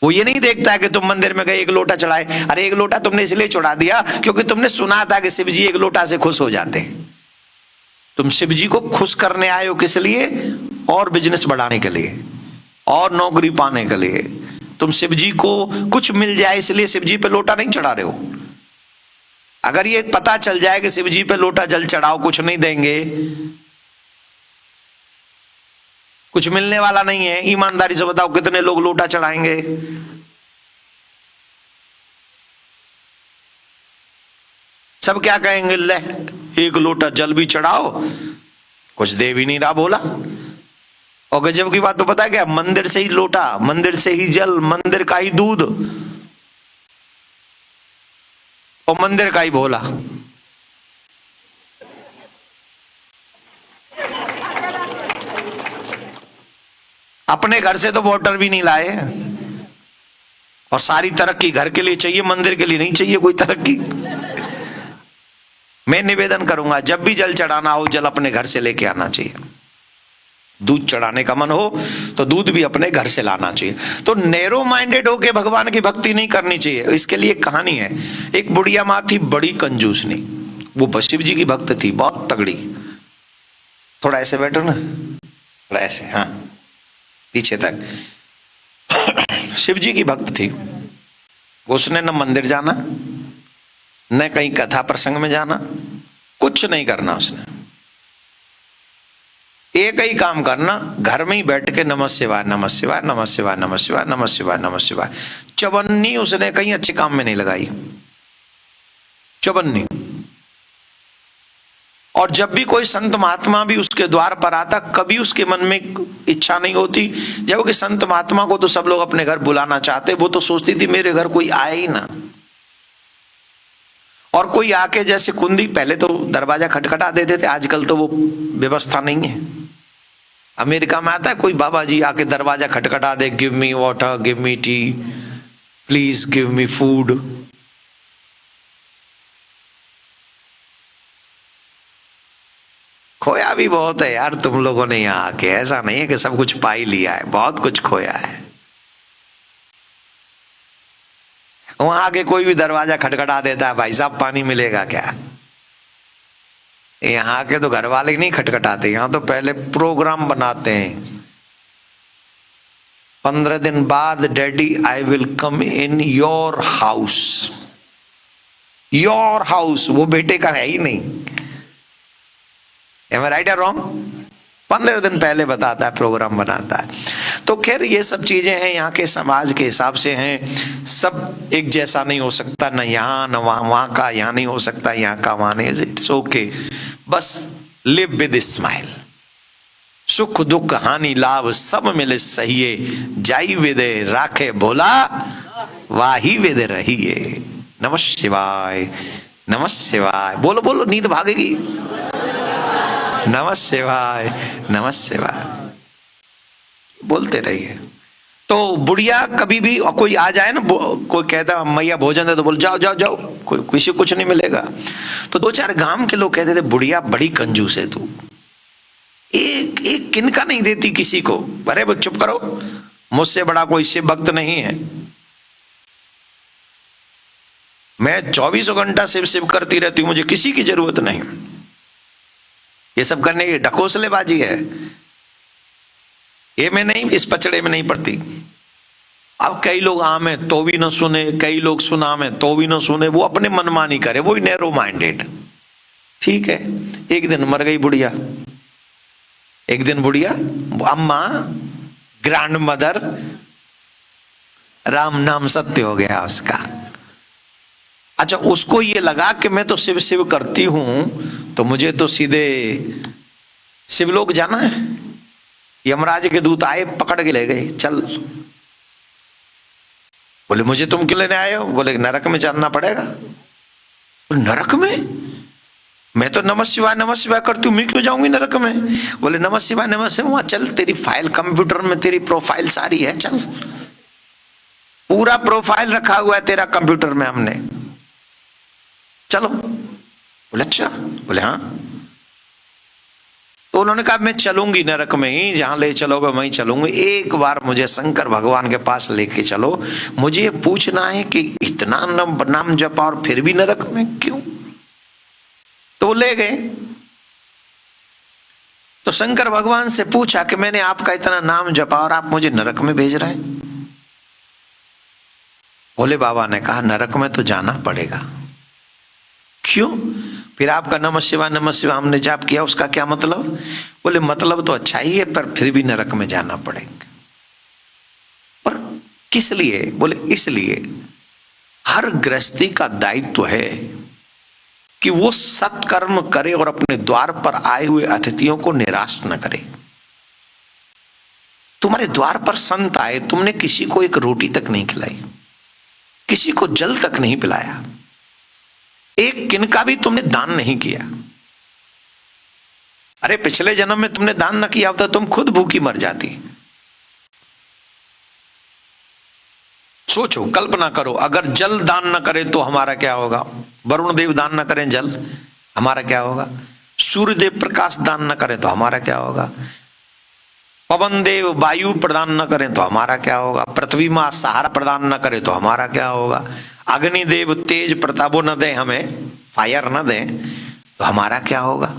वो ये नहीं देखता है कि तुम मंदिर में गए एक लोटा चढ़ाए। अरे एक लोटा तुमने इसलिए चढ़ा दिया क्योंकि तुमने सुना था कि शिव जी एक लोटा से खुश हो जाते हैं। तुम शिव जी को खुश करने आए हो किस लिए? और बिजनेस बढ़ाने के लिए, और नौकरी पाने के लिए। तुम शिव जी को कुछ मिल जाए इसलिए शिव जी पे लोटा नहीं चढ़ा रहे हो। अगर ये पता चल जाए कि शिव जी पे लोटा जल चढ़ाओ कुछ नहीं देंगे, कुछ मिलने वाला नहीं है, ईमानदारी से बताओ कितने लोग लोटा चढ़ाएंगे? सब क्या कहेंगे, ले एक लोटा जल भी चढ़ाओ, कुछ दे भी नहीं रहा बोला। और गजब की बात तो पता है क्या, मंदिर से ही लोटा, मंदिर से ही जल, मंदिर का ही दूध और मंदिर का ही भोला। अपने घर से तो वोटर भी नहीं लाए, और सारी तरक्की घर के लिए चाहिए, मंदिर के लिए नहीं चाहिए कोई तरक्की। मैं निवेदन करूंगा जब भी जल चढ़ाना हो, जल अपने घर से लेके आना चाहिए। दूध चढ़ाने का मन हो तो दूध भी अपने घर से लाना चाहिए। तो नैरो माइंडेड होके भगवान की भक्ति नहीं करनी चाहिए। इसके लिए एक कहानी है। एक बुढ़िया माँ थी, बड़ी कंजूसनी, वो शिव जी की भक्त थी, बहुत तगड़ी। थोड़ा ऐसे बैठो ना, थोड़ा ऐसे, हाँ पीछे तक। शिव जी की भक्त थी। उसने न मंदिर जाना, न कहीं कथा प्रसंग में जाना, कुछ नहीं करना उसने। एक ही काम करना, घर में ही बैठ के नमः शिवाय नमः शिवाय नमः शिवाय नमः शिवाय नमः शिवाय नमः शिवाय। चवन्नी उसने कहीं अच्छे काम में नहीं लगाई, चवन्नी। और जब भी कोई संत महात्मा भी उसके द्वार पर आता, कभी उसके मन में इच्छा नहीं होती। जब कि संत महात्मा को तो सब लोग अपने घर बुलाना चाहते, वो तो सोचती थी मेरे घर कोई आए ही ना। और कोई आके जैसे कुंदी, पहले तो दरवाजा खटखटा देते थे, आजकल तो वो व्यवस्था नहीं है। अमेरिका में आता है कोई बाबा जी आके दरवाजा खटखटा दे, give me water, give me tea, please give me food. खोया भी बहुत है यार तुम लोगों ने यहाँ आके, ऐसा नहीं है कि सब कुछ पा ही लिया है, बहुत कुछ खोया है। वहां आके कोई भी दरवाजा खटखटा देता है, भाई साहब पानी मिलेगा क्या? यहाँ के तो घर वाले नहीं खटखटाते, यहाँ तो पहले प्रोग्राम बनाते हैं। 15 दिन बाद daddy I will come in your house. Your house वो बेटे का है ही नहीं। Am I right or wrong? 15 दिन पहले बताता है, प्रोग्राम बनाता है। तो खैर ये सब चीजें हैं, यहाँ के समाज के हिसाब से हैं। सब एक जैसा नहीं हो सकता, न यहाँ न वहाँ, वहाँ का यहाँ नहीं हो सकता, यहाँ का वहाँ नहीं। इट्स ओके, बस लिव विद स्माइल। सुख दुख हानि लाभ सब मिले सहिए, जाई विदे राखे भोला, वाही विदे रहिए। नमः शिवाय नमः शिवाय। बोलो बोलो, नींद भागेगी। नमः शिवाय नमः शिवाय बोलते रहिए। तो बुढ़िया कभी भी, और कोई आ जाए ना, कोई कहता मैया भोजन दे, तो बोल जाओ जाओ जाओ, कोई किसी कुछ नहीं मिलेगा। तो 2-4 गांव के लोग कहते थे बुढ़िया बड़ी कंजूस है तू, एक एक किनका नहीं देती किसी को। अरे वो चुप करो, मुझसे बड़ा कोई शिव भक्त नहीं है। मैं 24 घंटा शिव शिव करती रहती हूं, मुझे किसी की जरूरत नहीं। ये सब करने की ढकोसलेबाजी है, ये मैं नहीं, इस पचड़े में नहीं पड़ती। अब कई लोग आम है तो भी न सुने, कई लोग सुना में तो भी न सुने, वो अपने मनमानी करे, वो ही नैरो माइंडेड। ठीक है, एक दिन मर गई बुढ़िया। एक दिन बुढ़िया, अम्मा, ग्रैंड मदर, राम नाम सत्य हो गया उसका। अच्छा, उसको ये लगा कि मैं तो शिव शिव करती हूं, तो मुझे तो सीधे शिवलोक जाना है। यमराज के दूत आए, पकड़ के ले गए, चल। बोले मुझे तुम क्यों लेने आए हो? बोले नरक में जाना पड़ेगा। बोले नरक में? मैं तो नमः शिवाय करती हूँ, मैं क्यों जाऊंगी नरक में? बोले नमः शिवाय वहां चल, तेरी फाइल कंप्यूटर में, तेरी प्रोफाइल सारी है, चल। पूरा प्रोफाइल रखा हुआ है तेरा कंप्यूटर में हमने, चलो। बोले अच्छा? बोले हाँ। तो तो उन्होंने कहा मैं चलूंगी नरक में ही, जहां ले चलोगे वहीं चलूंगी, एक बार मुझे शंकर भगवान के पास लेके चलो, मुझे ये पूछना है कि इतना नाम जपा और फिर भी नरक में क्यों। तो वो ले गए। तो शंकर भगवान से पूछा कि मैंने आपका इतना नाम जपा और आप मुझे नरक में भेज रहे हैं। भोले बाबा ने कहा नरक में तो जाना पड़ेगा। क्यों? फिर आपका नमः शिवाय हमने जाप किया, उसका क्या मतलब? बोले मतलब तो अच्छा ही है, पर फिर भी नरक में जाना पड़ेगा। पर किस लिए? बोले इसलिए हर गृहस्थी का दायित्व है कि वो सत्कर्म करे और अपने द्वार पर आए हुए अतिथियों को निराश न करे। तुम्हारे द्वार पर संत आए, तुमने किसी को एक रोटी तक नहीं खिलाई, किसी को जल तक नहीं पिलाया, एक किनका भी तुमने दान नहीं किया। अरे पिछले जन्म में तुमने दान न किया होता तुम खुद भूखी मर जाती। सोचो, कल्पना करो, अगर जल दान न करे तो हमारा क्या होगा? वरुण देव दान न करें जल, हमारा क्या होगा? सूर्य देव प्रकाश दान न करें तो हमारा क्या होगा? पवन देव वायु प्रदान न करें तो हमारा क्या होगा? पृथ्वी मां सहारा प्रदान न करे तो हमारा क्या होगा? अग्निदेव तेज प्रतापो न दे, हमें फायर न दे तो हमारा क्या होगा?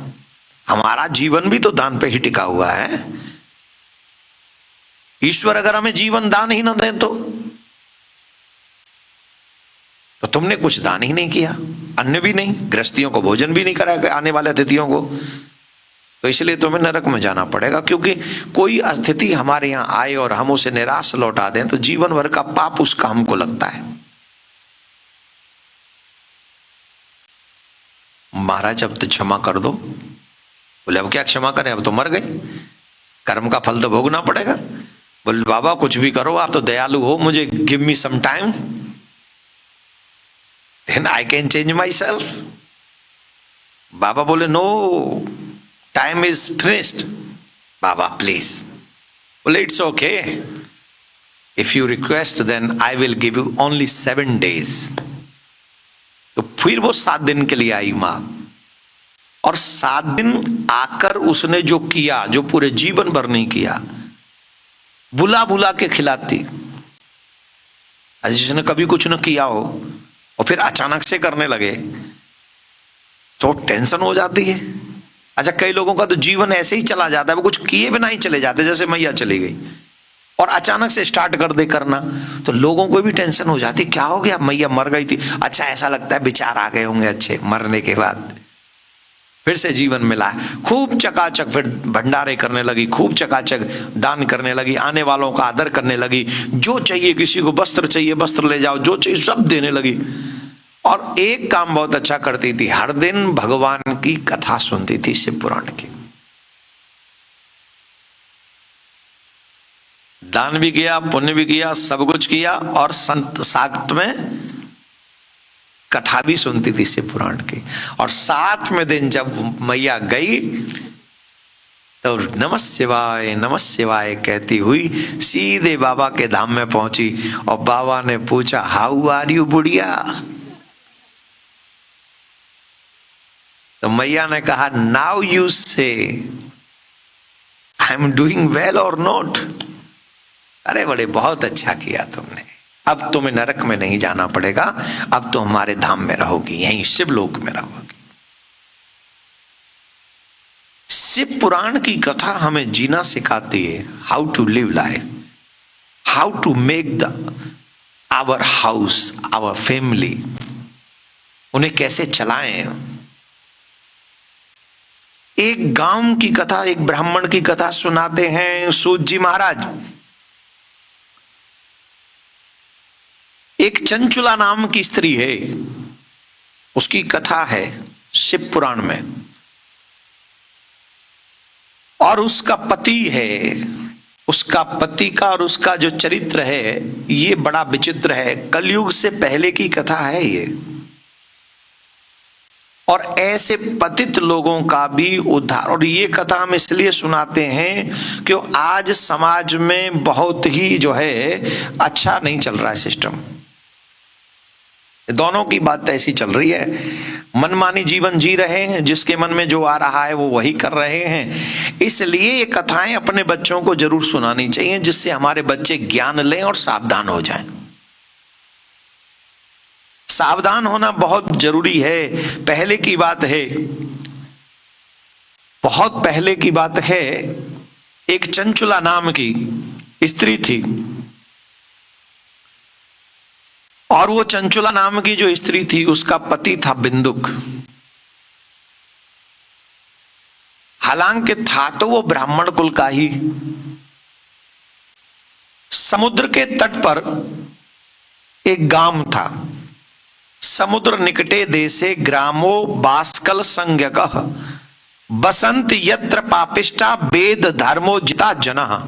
हमारा जीवन भी तो दान पे ही टिका हुआ है। ईश्वर अगर हमें जीवन दान ही न दे तो तुमने कुछ दान ही नहीं किया, अन्न भी नहीं, गृहस्थियों को भोजन भी नहीं कराया आने वाले अतिथियों को, तो इसलिए तुम्हें नरक में जाना पड़ेगा। क्योंकि कोई अतिथि हमारे यहाँ आए और हम उसे निराश लौटा दें तो जीवन भर का पाप उसका हमको लगता है। महाराज अब तो क्षमा कर दो। बोले अब क्या क्षमा करें, अब तो मर गए, कर्म का फल तो भोगना पड़ेगा। बोले बाबा कुछ भी करो, आप तो दयालु हो, मुझे give me some time, then I can change myself. बाबा बोले नो, टाइम इज फिनिश्ड बाबा प्लीज। बोले it's okay, if you request then I will give you only 7 days। तो फिर वो 7 दिन के लिए आई मां, और 7 दिन आकर उसने जो किया, जो पूरे जीवन भर नहीं किया, बुला बुला के खिलाती। जिसने कभी कुछ न किया हो और फिर अचानक से करने लगे तो टेंशन हो जाती है। अच्छा, कई लोगों का तो जीवन ऐसे ही चला जाता है, वो कुछ किए बिना ही चले जाते, जैसे मैया चली गई और अचानक से स्टार्ट कर दे करना, तो लोगों को भी टेंशन हो जाती, क्या हो गया, मैया मर गई थी। अच्छा, ऐसा लगता है विचार आ गए होंगे अच्छे, मरने के बाद फिर से जीवन मिला। खूब चकाचक फिर भंडारे करने लगी, खूब चकाचक दान करने लगी, आने वालों का आदर करने लगी, जो चाहिए, किसी को वस्त्र चाहिए वस्त्र ले जाओ, जो चाहिए सब देने लगी। और एक काम बहुत अच्छा करती थी, हर दिन भगवान की कथा सुनती थी, शिव पुराण की। दान भी किया, पुण्य भी किया, सब कुछ किया, और संत साथ में कथा भी सुनती थी शिव पुराण की। और 7वें दिन जब मैया गई तो नमः शिवाय कहती हुई सीधे बाबा के धाम में पहुंची, और बाबा ने पूछा हाउ आर यू बुढ़िया? तो मैया ने कहा नाउ यू से आई एम डूइंग वेल और नॉट। अरे बड़े बहुत अच्छा किया तुमने, अब तुम्हें नरक में नहीं जाना पड़ेगा, अब तो हमारे धाम में रहोगी, यहीं शिवलोक में रहोगी। शिव पुराण की कथा हमें जीना सिखाती है, how to live life, how to make the our house, our family, उन्हें कैसे चलाएं। एक गांव की कथा, एक ब्राह्मण की कथा सुनाते हैं सूत जी महाराज। एक चंचुला नाम की स्त्री है, उसकी कथा है शिव पुराण में, और उसका पति है, उसका पति का और उसका जो चरित्र है ये बड़ा विचित्र है, कलयुग से पहले की कथा है ये। और ऐसे पतित लोगों का भी उद्धार, और ये कथा हम इसलिए सुनाते हैं कि आज समाज में बहुत ही जो है अच्छा नहीं चल रहा है सिस्टम, दोनों की बात ऐसी चल रही है। मनमानी जीवन जी रहे हैं, जिसके मन में जो आ रहा है वो वही कर रहे हैं। इसलिए ये कथाएं अपने बच्चों को जरूर सुनानी चाहिए, जिससे हमारे बच्चे ज्ञान लें और सावधान हो जाएं। सावधान होना बहुत जरूरी है। पहले की बात है, बहुत पहले की बात है, एक चंचुला नाम की स्त्री थी, और वो चंचुला नाम की जो स्त्री थी उसका पति था बिंदुक। हालांकि था तो वो ब्राह्मण कुल का ही। समुद्र के तट पर एक गांव था। समुद्र निकटे देशे ग्रामो बास्कल संज्ञकः बसंत यत्र पापिष्टा वेद धर्मो जिता जनः।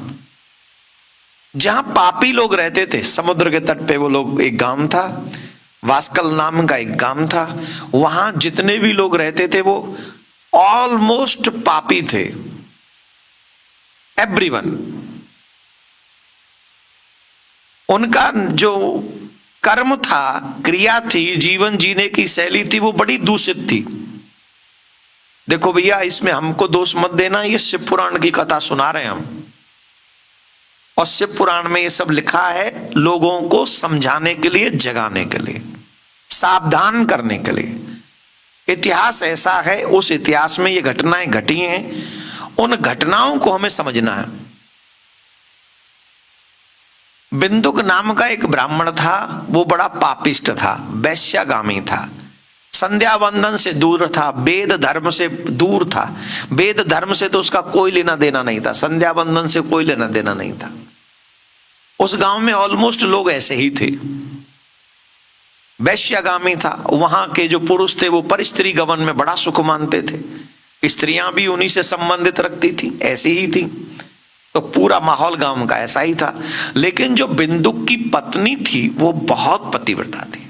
जहां पापी लोग रहते थे, समुद्र के तट पे वो लोग, एक गांव था, वास्कल नाम का एक गांव था। वहां जितने भी लोग रहते थे वो ऑलमोस्ट पापी थे, एवरीवन। उनका जो कर्म था, क्रिया थी, जीवन जीने की शैली थी, वो बड़ी दूषित थी। देखो भैया, इसमें हमको दोष मत देना, ये शिव पुराण की कथा सुना रहे हैं हम, और शिव पुराण में ये सब लिखा है लोगों को समझाने के लिए, जगाने के लिए, सावधान करने के लिए। इतिहास ऐसा है, उस इतिहास में ये घटनाएं घटी हैं, उन घटनाओं को हमें समझना है। बिंदुक नाम का एक ब्राह्मण था, वो बड़ा पापिष्ट था, वैश्यागामी था, संध्या वंदन से दूर था, वेद धर्म से दूर था। वेद धर्म से तो उसका कोई लेना देना नहीं था, संध्या वंदन से कोई लेना देना नहीं था। उस गांव में ऑलमोस्ट लोग ऐसे ही थे। वैश्यागामी था। वहां के जो पुरुष थे वो पर स्त्री गमन में बड़ा सुख मानते थे, स्त्रियां भी उन्हीं से संबंधित रखती थी, ऐसी ही थी। तो पूरा माहौल गांव का ऐसा ही था। लेकिन जो बिंदुक की पत्नी थी वो बहुत पतिव्रता थी।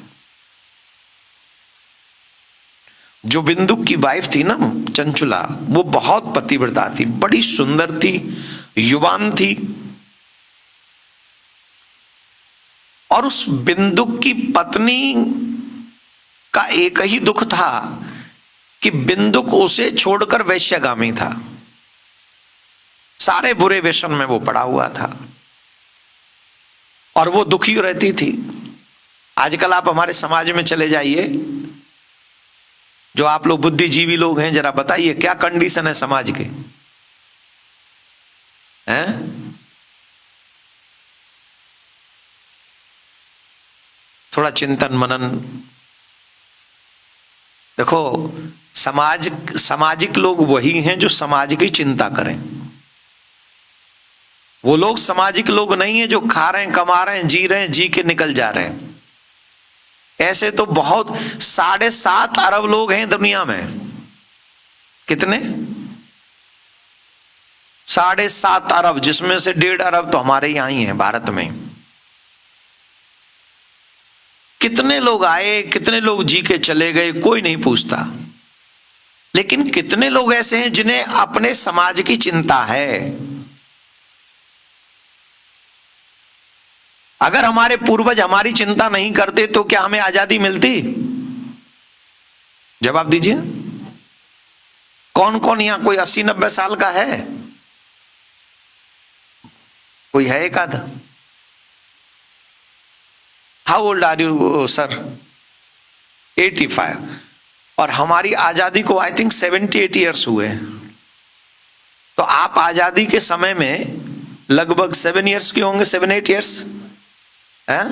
जो बिंदुक की वाइफ थी ना, चंचुला, वो बहुत पतिव्रता थी, बड़ी सुंदर थी, युवान थी। और उस बिंदुक की पत्नी का एक ही दुख था कि बिंदुक उसे छोड़कर वैश्यगामी था। सारे बुरे व्यसन में वो पड़ा हुआ था और वो दुखी रहती थी। आजकल आप हमारे समाज में चले जाइए, जो आप लोग बुद्धिजीवी लोग हैं, जरा बताइए क्या कंडीशन है समाज के, हैं? थोड़ा चिंतन मनन। देखो, सामाजिक लोग वही हैं जो समाज की चिंता करें। वो लोग सामाजिक लोग नहीं है जो खा रहे हैं, कमा रहे हैं, जी रहे हैं, जी के निकल जा रहे हैं। ऐसे तो बहुत 7.5 अरब लोग हैं दुनिया में। कितने? 7.5 अरब, जिसमें से 1.5 अरब तो हमारे यहां ही हैं, भारत में। कितने लोग आए, कितने लोग जी के चले गए, कोई नहीं पूछता। लेकिन कितने लोग ऐसे हैं जिन्हें अपने समाज की चिंता है। अगर हमारे पूर्वज हमारी चिंता नहीं करते तो क्या हमें आजादी मिलती? जवाब दीजिए। कौन कौन यहां कोई 80-90 साल का है? कोई है एक आधा? How old are you sir? 85। और हमारी आजादी को आई थिंक 78 ईयर्स हुए। तो आप आजादी के समय में लगभग 7 ईयर्स के होंगे, 7-8 ईयर्स है?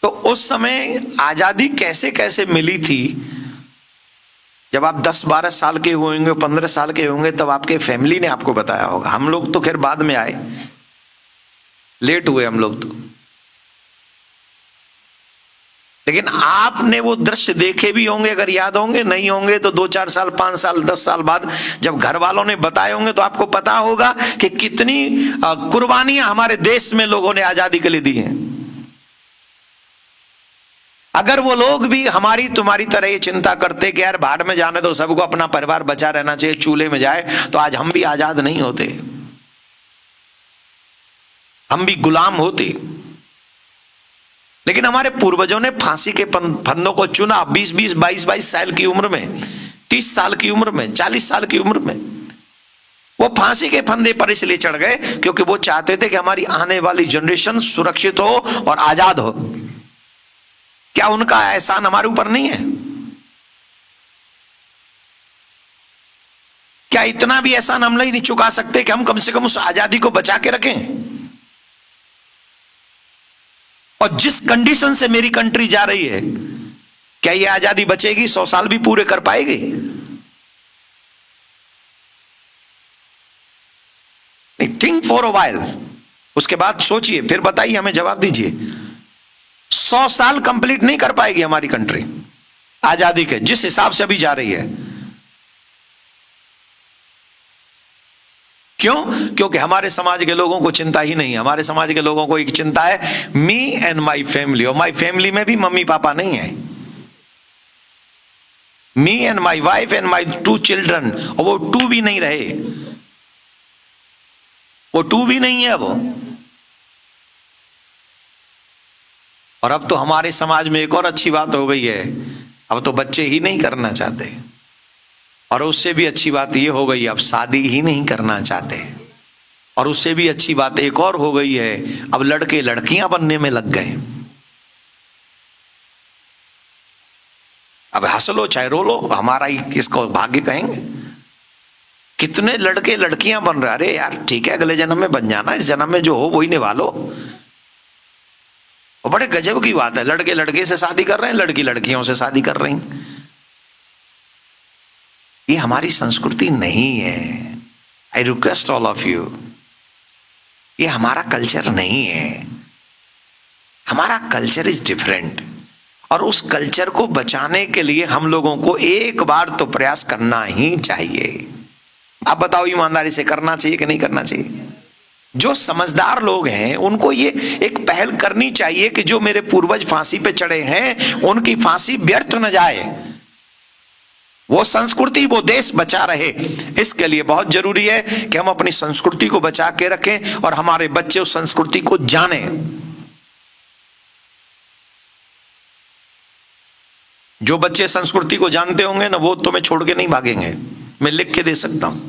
तो उस समय आजादी कैसे कैसे मिली थी? जब आप 10-12 साल के होंगे, 15 साल के होंगे, तब आपके फैमिली ने आपको बताया होगा। हम लोग तो खैर बाद में आए, लेट हुए हम लोग तो। लेकिन आपने वो दृश्य देखे भी होंगे, अगर याद होंगे, नहीं होंगे तो 2-4 साल, 5 साल, 10 साल बाद जब घर वालों ने बताए होंगे तो आपको पता होगा कि कितनी कुर्बानियां हमारे देश में लोगों ने आजादी के लिए दी हैं। अगर वो लोग भी हमारी तुम्हारी तरह ये चिंता करते कि यार भाड़ में जाने दो, सबको अपना परिवार बचा रहना चाहिए, चूल्हे में जाए, तो आज हम भी आजाद नहीं होते, हम भी गुलाम होते। लेकिन हमारे पूर्वजों ने फांसी के फंदों को चुना 20-20, 22-22 साल की उम्र में, 30 साल की उम्र में, 40 साल की उम्र में। वो फांसी के फंदे पर इसलिए चढ़ गए क्योंकि वो चाहते थे कि हमारी आने वाली जनरेशन सुरक्षित हो और आजाद हो। क्या उनका एहसान हमारे ऊपर नहीं है? क्या इतना भी एहसान हम नहीं चुका सकते कि हम कम से कम उस आजादी को बचा के रखें? और जिस कंडीशन से मेरी कंट्री जा रही है, क्या ये आजादी बचेगी? 100 साल भी पूरे कर पाएगी? थिंक फॉर अ वाइल, उसके बाद सोचिए, फिर बताइए, हमें जवाब दीजिए। 100 साल कंप्लीट नहीं कर पाएगी हमारी कंट्री आजादी के जिस हिसाब से अभी जा रही है। क्यों? क्योंकि हमारे समाज के लोगों को चिंता ही नहीं है। हमारे समाज के लोगों को एक चिंता है, मी एंड माई फैमिली। और माई फैमिली में भी मम्मी पापा नहीं है। Me and my wife and my 2 children, और वो 2 भी नहीं रहे, वो 2 भी नहीं है वो। और अब तो हमारे समाज में एक और अच्छी बात हो गई है, अब तो बच्चे ही नहीं करना चाहते। और उससे भी अच्छी बात यह हो गई, अब शादी ही नहीं करना चाहते। और उससे भी अच्छी बात एक और हो गई है, अब लड़के लड़कियां बनने में लग गए। अब हंस लो चाहे रो लो, हमारा ही किसको भाग्य कहेंगे। कितने लड़के लड़कियां बन रहे। अरे यार ठीक है, अगले जन्म में बन जाना, इस जन्म में जो हो वही निभा लो। और बड़े गजब की बात है, लड़के लड़के से शादी कर रहे हैं, लड़की लड़कियों से शादी कर रही हैं। ये हमारी संस्कृति नहीं है। I request all of you, ये हमारा कल्चर नहीं है। हमारा कल्चर इज डिफरेंट। और उस कल्चर को बचाने के लिए हम लोगों को एक बार तो प्रयास करना ही चाहिए। आप बताओ, ईमानदारी से करना चाहिए कि नहीं करना चाहिए? जो समझदार लोग हैं उनको ये एक पहल करनी चाहिए कि जो मेरे पूर्वज फांसी पे चढ़े हैं उनकी फांसी व्यर्थ न जाए, वो संस्कृति वो देश बचा रहे। इसके लिए बहुत जरूरी है कि हम अपनी संस्कृति को बचा के रखें और हमारे बच्चे उस संस्कृति को जाने। जो बच्चे संस्कृति को जानते होंगे ना, वो तुम्हें छोड़ के नहीं भागेंगे, मैं लिख के दे सकता हूं।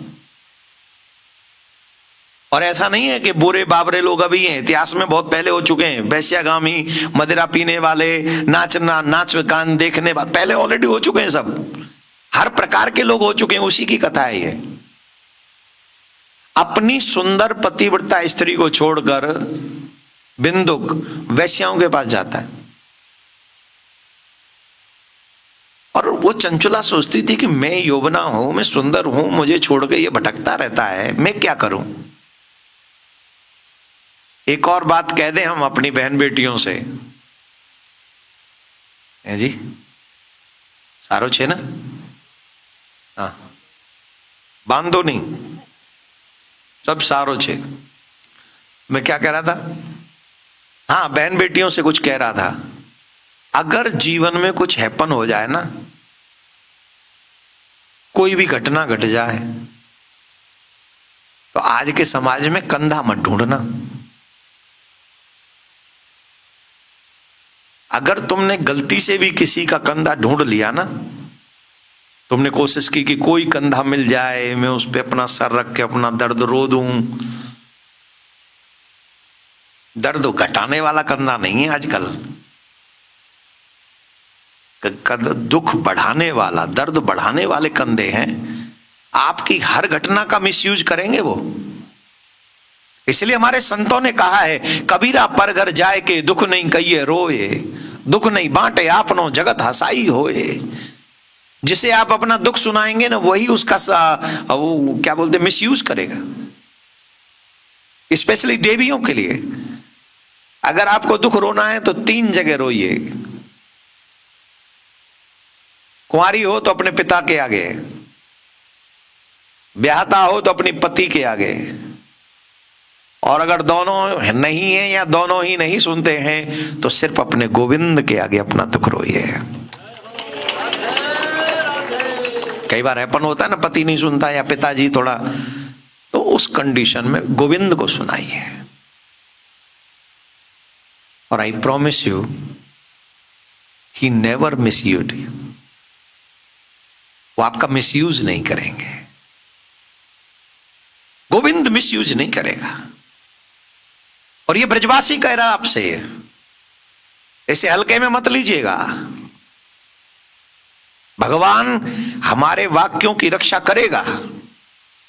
और ऐसा नहीं है कि बुरे बाबरे लोग अभी हैं, इतिहास में बहुत पहले हो चुके हैं। वैश्यागामी, मदिरा पीने वाले, नाच गान देखने वाले पहले ऑलरेडी हो चुके हैं। सब हर प्रकार के लोग हो चुके हैं, उसी की कथा है ये। अपनी सुंदर पतिव्रता स्त्री को छोड़कर बिंदुक वैश्याओं के पास जाता है। और वो चंचुला सोचती थी कि मैं यौवना हूं, मैं सुंदर हूं, मुझे छोड़ के ये भटकता रहता है, मैं क्या करूं। एक और बात कह दें हम अपनी बहन बेटियों से, है जी सारो छे ना, हाँ बांधो नहीं, सब सारो छे। मैं क्या कह रहा था? हाँ, बहन बेटियों से कुछ कह रहा था। अगर जीवन में कुछ हैपन हो जाए ना, कोई भी घटना घट जाए, तो आज के समाज में कंधा मत ढूंढना। अगर तुमने गलती से भी किसी का कंधा ढूंढ लिया ना, तुमने कोशिश की कि कोई कंधा मिल जाए, मैं उस पे अपना सर रख के अपना दर्द रो दूं। दर्द घटाने वाला कंधा नहीं है आजकल, दुख बढ़ाने वाला, दर्द बढ़ाने वाले कंधे हैं। आपकी हर घटना का मिसयूज करेंगे वो। इसलिए हमारे संतों ने कहा है, कबीरा पर घर जाए के दुख नहीं कहिए रोए, दुख नहीं बांटे आपनो जगत हसाई होए। जिसे आप अपना दुख सुनाएंगे ना, वही उसका वो क्या बोलते मिसयूज करेगा। स्पेशली देवियों के लिए, अगर आपको दुख रोना है तो 3 जगह रोइए। कुंवारी हो तो अपने पिता के आगे, ब्याहता हो तो अपनी पति के आगे, और अगर दोनों नहीं है या दोनों ही नहीं सुनते हैं तो सिर्फ अपने गोविंद के आगे अपना दुख रोइए। कई बार हैपन होता है ना, पति नहीं सुनता या पिताजी थोड़ा, तो उस कंडीशन में गोविंद को सुनाइए। और I promise you he never misuse you, वो आपका मिसयूज नहीं करेंगे। गोविंद मिसयूज नहीं करेगा। और ये ब्रजवासी कह रहा आपसे, इसे हल्के में मत लीजिएगा। भगवान हमारे वाक्यों की रक्षा करेगा,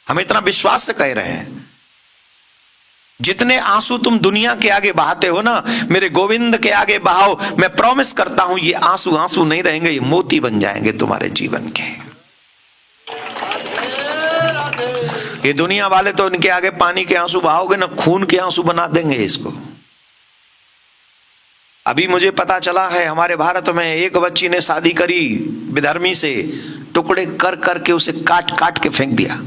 हम इतना विश्वास से कह रहे हैं। जितने आंसू तुम दुनिया के आगे बहाते हो ना, मेरे गोविंद के आगे बहाओ, मैं प्रॉमिस करता हूं ये आंसू आंसू नहीं रहेंगे, ये मोती बन जाएंगे तुम्हारे जीवन के। ये दुनिया वाले तो इनके आगे पानी के आंसू बहाओगे ना, खून के आंसू बना देंगे इसको। अभी मुझे पता चला है हमारे भारत में एक बच्ची ने शादी करी विधर्मी से, टुकड़े कर करके उसे काट काट के फेंक दिया।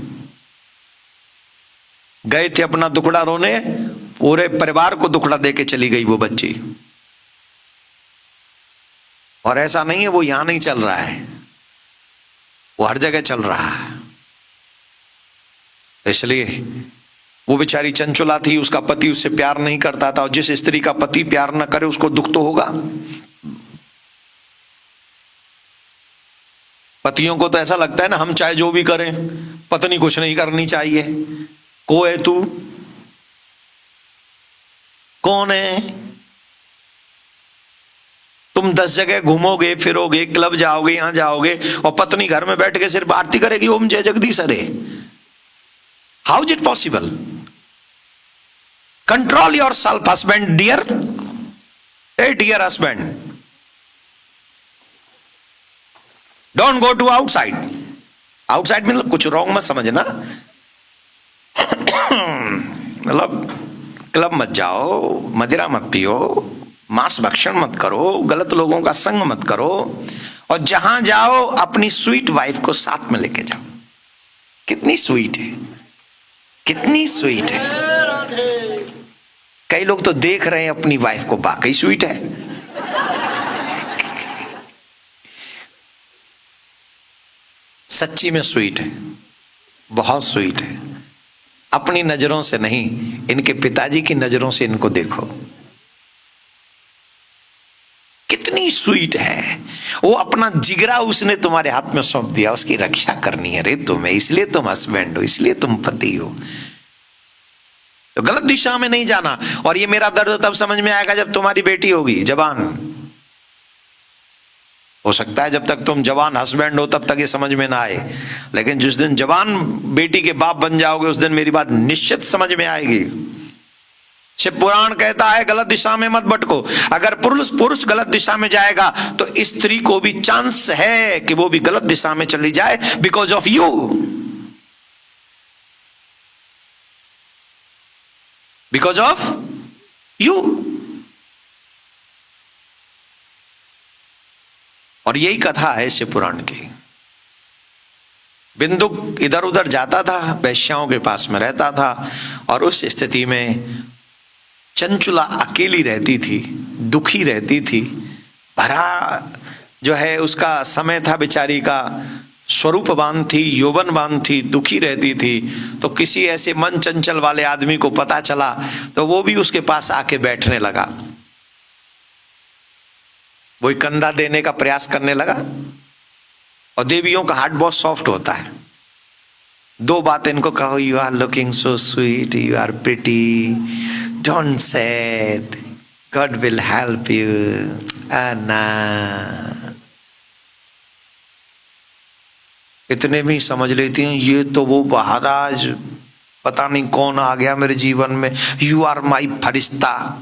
गए थे अपना दुखड़ा रोने, पूरे परिवार को दुखड़ा देके चली गई वो बच्ची। और ऐसा नहीं है वो यहां नहीं चल रहा है, वो हर जगह चल रहा है। इसलिए वो बेचारी चंचुला थी, उसका पति उससे प्यार नहीं करता था, और जिस स्त्री का पति प्यार न करे उसको दुख तो होगा। पतियों को तो ऐसा लगता है ना, हम चाहे जो भी करें, पत्नी कुछ नहीं करनी चाहिए। को है तू, कौन है? तुम 10 जगह घूमोगे फिरोगे, क्लब जाओगे, यहां जाओगे, और पत्नी घर में बैठ के सिर्फ आरती करेगी, ओम जय जगदीश हरे। How is it possible? Control yourself husband dear, a dear husband, don't go to outside. Outside मतलब कुछ रॉन्ग मत समझना, मतलब क्लब मत जाओ, मदिरा मत पियो, मांस भक्षण मत करो, गलत लोगों का संग मत करो, और जहां जाओ अपनी स्वीट वाइफ को साथ में लेके जाओ। कितनी स्वीट है, कितनी स्वीट है। कई लोग तो देख रहे हैं अपनी वाइफ को, वाकई स्वीट है। सच्ची में स्वीट है, बहुत स्वीट है। अपनी नजरों से नहीं, इनके पिताजी की नजरों से इनको देखो, कितनी स्वीट है। वो अपना जिगरा उसने तुम्हारे हाथ में सौंप दिया, उसकी रक्षा करनी है रे तुम्हें, इसलिए तुम हस्बैंड हो, इसलिए तुम पति हो। तो गलत दिशा में नहीं जाना। और ये मेरा दर्द तब समझ में आएगा जब तुम्हारी बेटी होगी जवान। हो सकता है जब तक तुम जवान हस्बैंड हो तब तक ये समझ में ना आए, लेकिन जिस दिन जवान बेटी के बाप बन जाओगे उस दिन मेरी बात निश्चित समझ में आएगी। शिव पुराण कहता है गलत दिशा में मत भटको। अगर पुरुष गलत दिशा में जाएगा तो स्त्री को भी चांस है कि वो भी गलत दिशा में चली जाए, because of you. Because of you. और यही कथा है शिव पुराण की। बिंदुक इधर उधर जाता था, वैश्याओं के पास में रहता था, और उस स्थिति में चंचुला अकेली रहती थी, दुखी रहती थी। भरा जो है उसका समय था, बेचारी का स्वरूपवान थी, यौवनवान थी, दुखी रहती थी। तो किसी ऐसे मन चंचल वाले आदमी को पता चला तो वो भी उसके पास आके बैठने लगा, वही कंधा देने का प्रयास करने लगा। और देवियों का हार्ट बहुत सॉफ्ट होता है। 2 बातें इनको कहो, you are looking so sweet, you are pretty, don't sad, God will help you. ना इतने भी समझ लेती हैं, ये तो वो महाराज पता नहीं कौन आ गया मेरे जीवन में, यू आर माई फरिश्ता।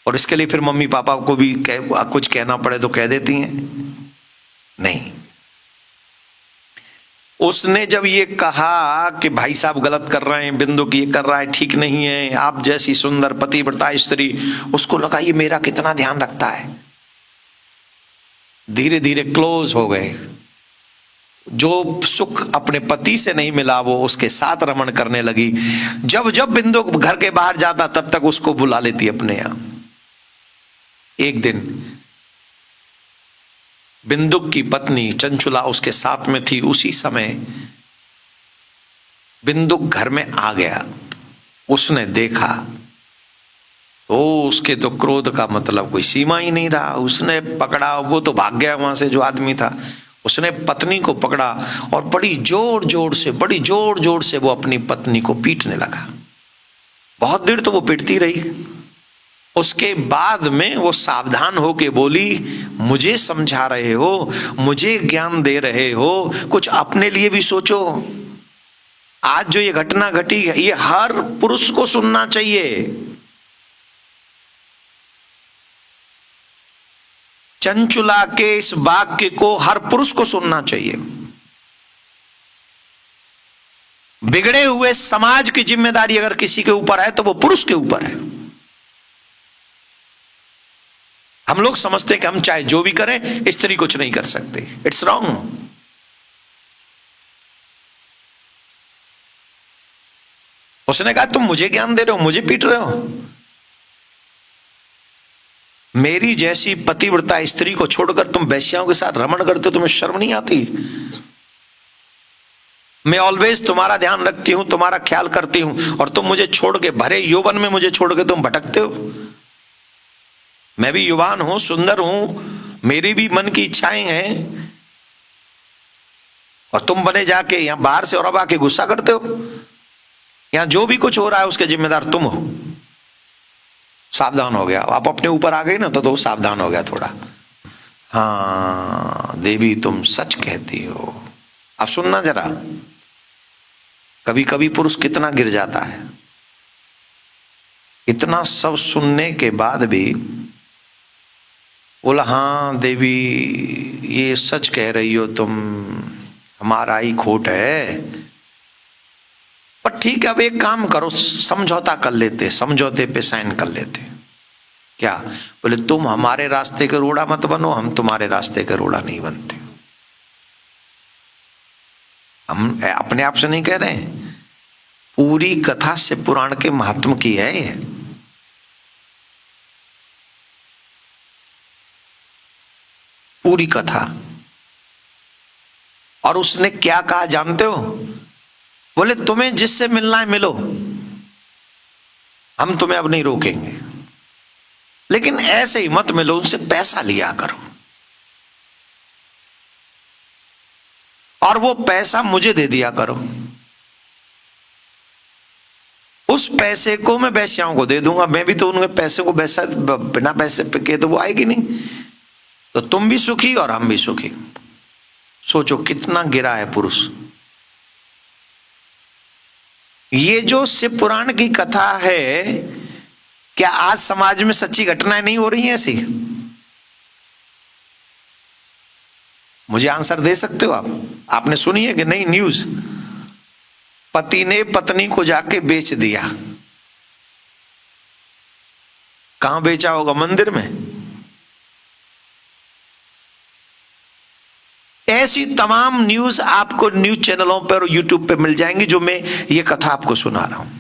और इसके लिए फिर मम्मी पापा को भी कुछ कहना पड़े तो कह देती हैं। नहीं, उसने जब ये कहा कि भाई साहब गलत कर रहे हैं, बिंदु की ये कर रहा है ठीक नहीं है, आप जैसी सुंदर पतिव्रता स्त्री, उसको लगा ये मेरा कितना ध्यान रखता है। धीरे धीरे क्लोज हो गए। जो सुख अपने पति से नहीं मिला वो उसके साथ रमण करने लगी। जब जब बिंदु घर के बाहर जाता तब तक उसको बुला लेती अपने यहां। एक दिन बिंदुक की पत्नी चंचुला उसके साथ में थी। उसी समय बिंदुक घर में आ गया। उसने देखा तो उसके तो क्रोध का मतलब कोई सीमा ही नहीं रहा। उसने पकड़ा, वो तो भाग गया वहां से जो आदमी था, उसने पत्नी को पकड़ा और बड़ी जोर जोर से वो अपनी पत्नी को पीटने लगा। बहुत देर तो वो पीटती रही। उसके बाद में वो सावधान होके बोली, मुझे समझा रहे हो, मुझे ज्ञान दे रहे हो, कुछ अपने लिए भी सोचो। आज जो ये घटना घटी है ये हर पुरुष को सुनना चाहिए। चंचुला के इस वाक्य को हर पुरुष को सुनना चाहिए। बिगड़े हुए समाज की जिम्मेदारी अगर किसी के ऊपर है तो वो पुरुष के ऊपर है। हम लोग समझते हैं कि हम चाहे जो भी करें स्त्री कुछ नहीं कर सकते। It's wrong. उसने कहा तुम मुझे ज्ञान दे रहे हो, मुझे पीट रहे हो। मेरी जैसी पतिव्रता स्त्री को छोड़कर तुम वैश्याओं के साथ रमण करते हो, तुम्हें शर्म नहीं आती? मैं ऑलवेज तुम्हारा ध्यान रखती हूं, तुम्हारा ख्याल करती हूं, और तुम मुझे छोड़ के, भरे यौवन में मुझे छोड़ के तुम भटकते हो। मैं भी युवान हूं, सुंदर हूं, मेरी भी मन की इच्छाएं हैं, और तुम बने जाके यहां बाहर से और अब आके गुस्सा करते हो। यहां जो भी कुछ हो रहा है उसके जिम्मेदार तुम हो। सावधान हो गया, आप अपने ऊपर आ गए ना तो सावधान हो गया थोड़ा। हाँ देवी तुम सच कहती हो। अब सुनना जरा, कभी कभी पुरुष कितना गिर जाता है। इतना सब सुनने के बाद भी बोला, हाँ देवी ये सच कह रही हो तुम, हमारा ही खोट है, पर ठीक है अब एक काम करो, समझौता कर लेते, समझौते पे साइन कर लेते। क्या? बोले तुम हमारे रास्ते के रोड़ा मत बनो, हम तुम्हारे रास्ते के रोड़ा नहीं बनते। हम अपने आप से नहीं कह रहे हैं, पूरी कथा से पुराण के महात्म की है ये। पूरी कथा। और उसने क्या कहा जानते हो? बोले तुम्हें जिससे मिलना है मिलो, हम तुम्हें अब नहीं रोकेंगे, लेकिन ऐसे ही मत मिलो, उनसे पैसा लिया करो, और वो पैसा मुझे दे दिया करो। उस पैसे को मैं वैश्याओं को दे दूंगा, मैं भी तो उनके पैसे को वैसा बिना पैसे के तो वो आएगी नहीं। तो तुम भी सुखी और हम भी सुखी। सोचो कितना गिरा है पुरुष। ये जो शिव पुराण की कथा है, क्या आज समाज में सच्ची घटनाएं नहीं हो रही हैं ऐसी? मुझे आंसर दे सकते हो आप? आपने सुनी है कि नहीं न्यूज? पति ने पत्नी को जाके बेच दिया। कहां बेचा होगा? मंदिर में। ऐसी तमाम न्यूज आपको न्यूज चैनलों पर और यूट्यूब पे मिल जाएंगी जो मैं ये कथा आपको सुना रहा हूं।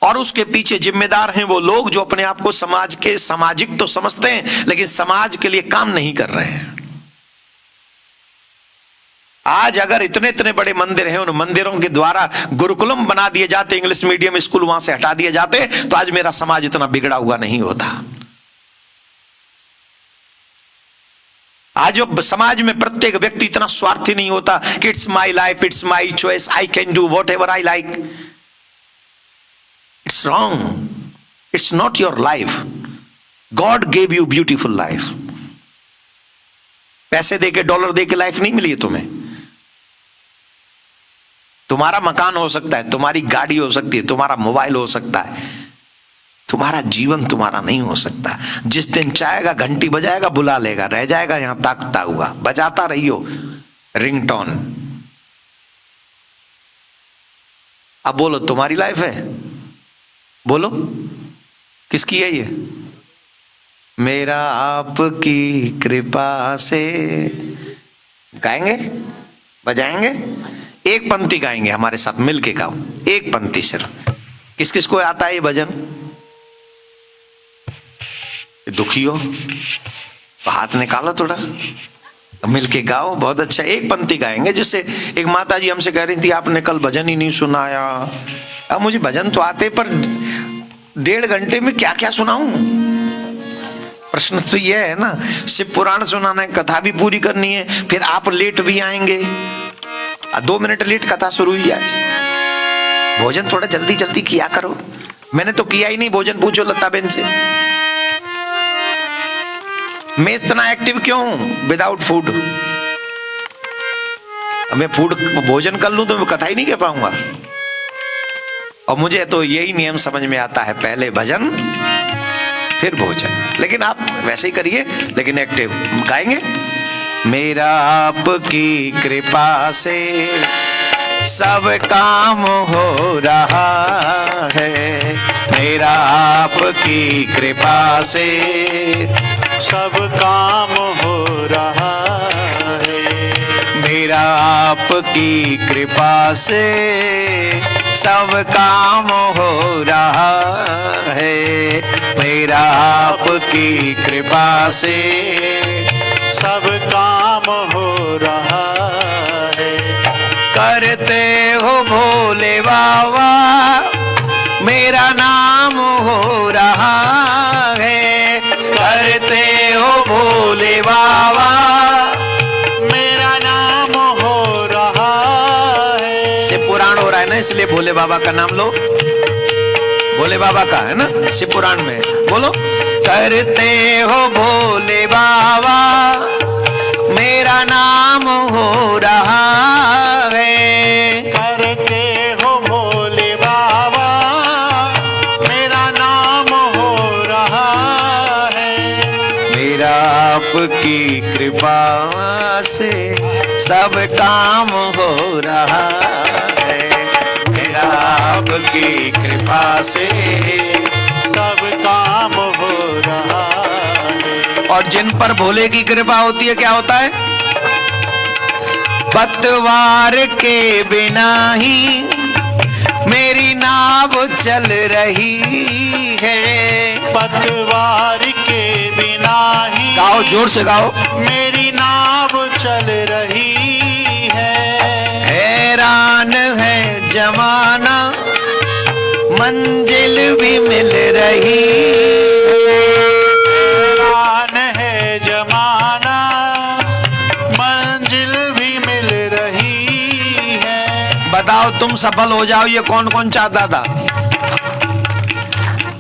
और उसके पीछे जिम्मेदार हैं वो लोग जो अपने आप को समाज के सामाजिक तो समझते हैं, लेकिन समाज के लिए काम नहीं कर रहे हैं। आज अगर इतने इतने बड़े मंदिर हैं, उन मंदिरों के द्वारा गुरुकुलम बना दिए जाते, इंग्लिश मीडियम स्कूल वहां से हटा दिए जाते, तो आज मेरा समाज इतना बिगड़ा हुआ नहीं होता। आज जो समाज में प्रत्येक व्यक्ति इतना स्वार्थी नहीं होता कि it's my life, it's my choice, I can do what ever I like. It's wrong. It's not your life. God gave you beautiful life. पैसे देके, डॉलर देके लाइफ नहीं मिली है तुम्हें। तुम्हारा मकान हो सकता है, तुम्हारी गाड़ी हो सकती है, तुम्हारा मोबाइल हो सकता है, तुम्हारा जीवन तुम्हारा नहीं हो सकता। जिस दिन चाहेगा घंटी बजाएगा, बुला लेगा, रह जाएगा यहां ताकता हुआ। बजाता रहियो रिंगटोन। अब बोलो तुम्हारी लाइफ है? बोलो किसकी है ये? मेरा आपकी कृपा से। गाएंगे, बजाएंगे, एक पंक्ति गाएंगे हमारे साथ मिलके गाओ, एक पंक्ति सिर्फ। किस किस को आता है ये भजन? दुखी हो तो हाथ निकालो थोड़ा, मिलके गाओ। बहुत अच्छा, एक पंक्ति गाएंगे। जिससे एक माता जी हमसे कह रही थी आपने कल भजन ही नहीं सुनाया, अब मुझे भजन तो आते पर 1.5 घंटे में क्या क्या सुनाऊं? प्रश्न तो यह है ना, शिव पुराण सुनाना है, कथा भी पूरी करनी है, फिर आप लेट भी आएंगे। 2 मिनट लेट कथा शुरू हुई आज। भोजन थोड़ा जल्दी जल्दी किया करो। मैंने तो किया ही नहीं भोजन, पूछो लता बेन से। मैं इतना एक्टिव क्यों हूं विदाउट फूड? मैं फूड भोजन कर लूं तो मैं कथा ही नहीं कह पाऊंगा। और मुझे तो यही नियम समझ में आता है, पहले भजन फिर भोजन। लेकिन आप वैसे ही करिए, लेकिन एक्टिव गाएंगे। मेरा आपकी कृपा से सब काम हो रहा है, मेरा आपकी कृपा से सब काम हो रहा है, मेरा आपकी कृपा से सब काम हो रहा है, मेरा आपकी कृपा से सब काम हो रहा है। करते हो भोले बाबा मेरा नाम हो रहा है, करते हो भोले बाबा मेरा नाम हो रहा है। शिव पुराण हो रहा है ना, इसलिए भोले बाबा का नाम लो। भोले बाबा का है ना शिव पुराण में, बोलो। करते हो भोले बाबा मेरा नाम हो रहा है, करते हो भोले बाबा मेरा नाम हो रहा है, मेरा आपकी कृपा से सब काम हो रहा है, मेरा आपकी कृपा से सब काम हो रहा है। और जिन पर भोले की कृपा होती है क्या होता है? पतवार के बिना ही मेरी नाव चल रही है, पतवार के बिना ही गाओ, जोर से गाओ। मेरी नाव चल रही है, हैरान है जमाना मंजिल भी मिल रही, हैरान है जमाना मंजिल भी मिल रही है। बताओ तुम सफल हो जाओ, ये कौन कौन चाहता था?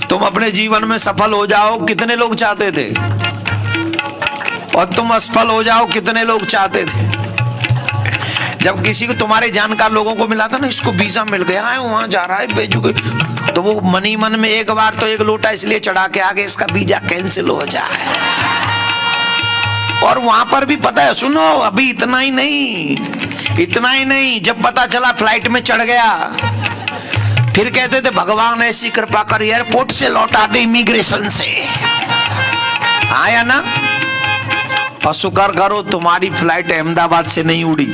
तुम अपने जीवन में सफल हो जाओ, कितने लोग चाहते थे? और तुम असफल हो जाओ, कितने लोग चाहते थे? जब किसी को तुम्हारे जानकार लोगों को मिला था ना, इसको वीजा मिल गया है, वहां जा रहा है बेचुके, तो वो मनी मन में एक बार तो 1 लोटा इसलिए चढ़ा के आगे इसका वीजा कैंसिल हो जाए। और वहां पर भी पता है, सुनो अभी इतना ही नहीं, जब पता चला फ्लाइट में चढ़ गया, फिर कहते थे भगवान ऐसी कृपा कर एयरपोर्ट से लौटा दे, इमिग्रेशन से। आया ना? और शुक्र करो तुम्हारी फ्लाइट अहमदाबाद से नहीं उड़ी।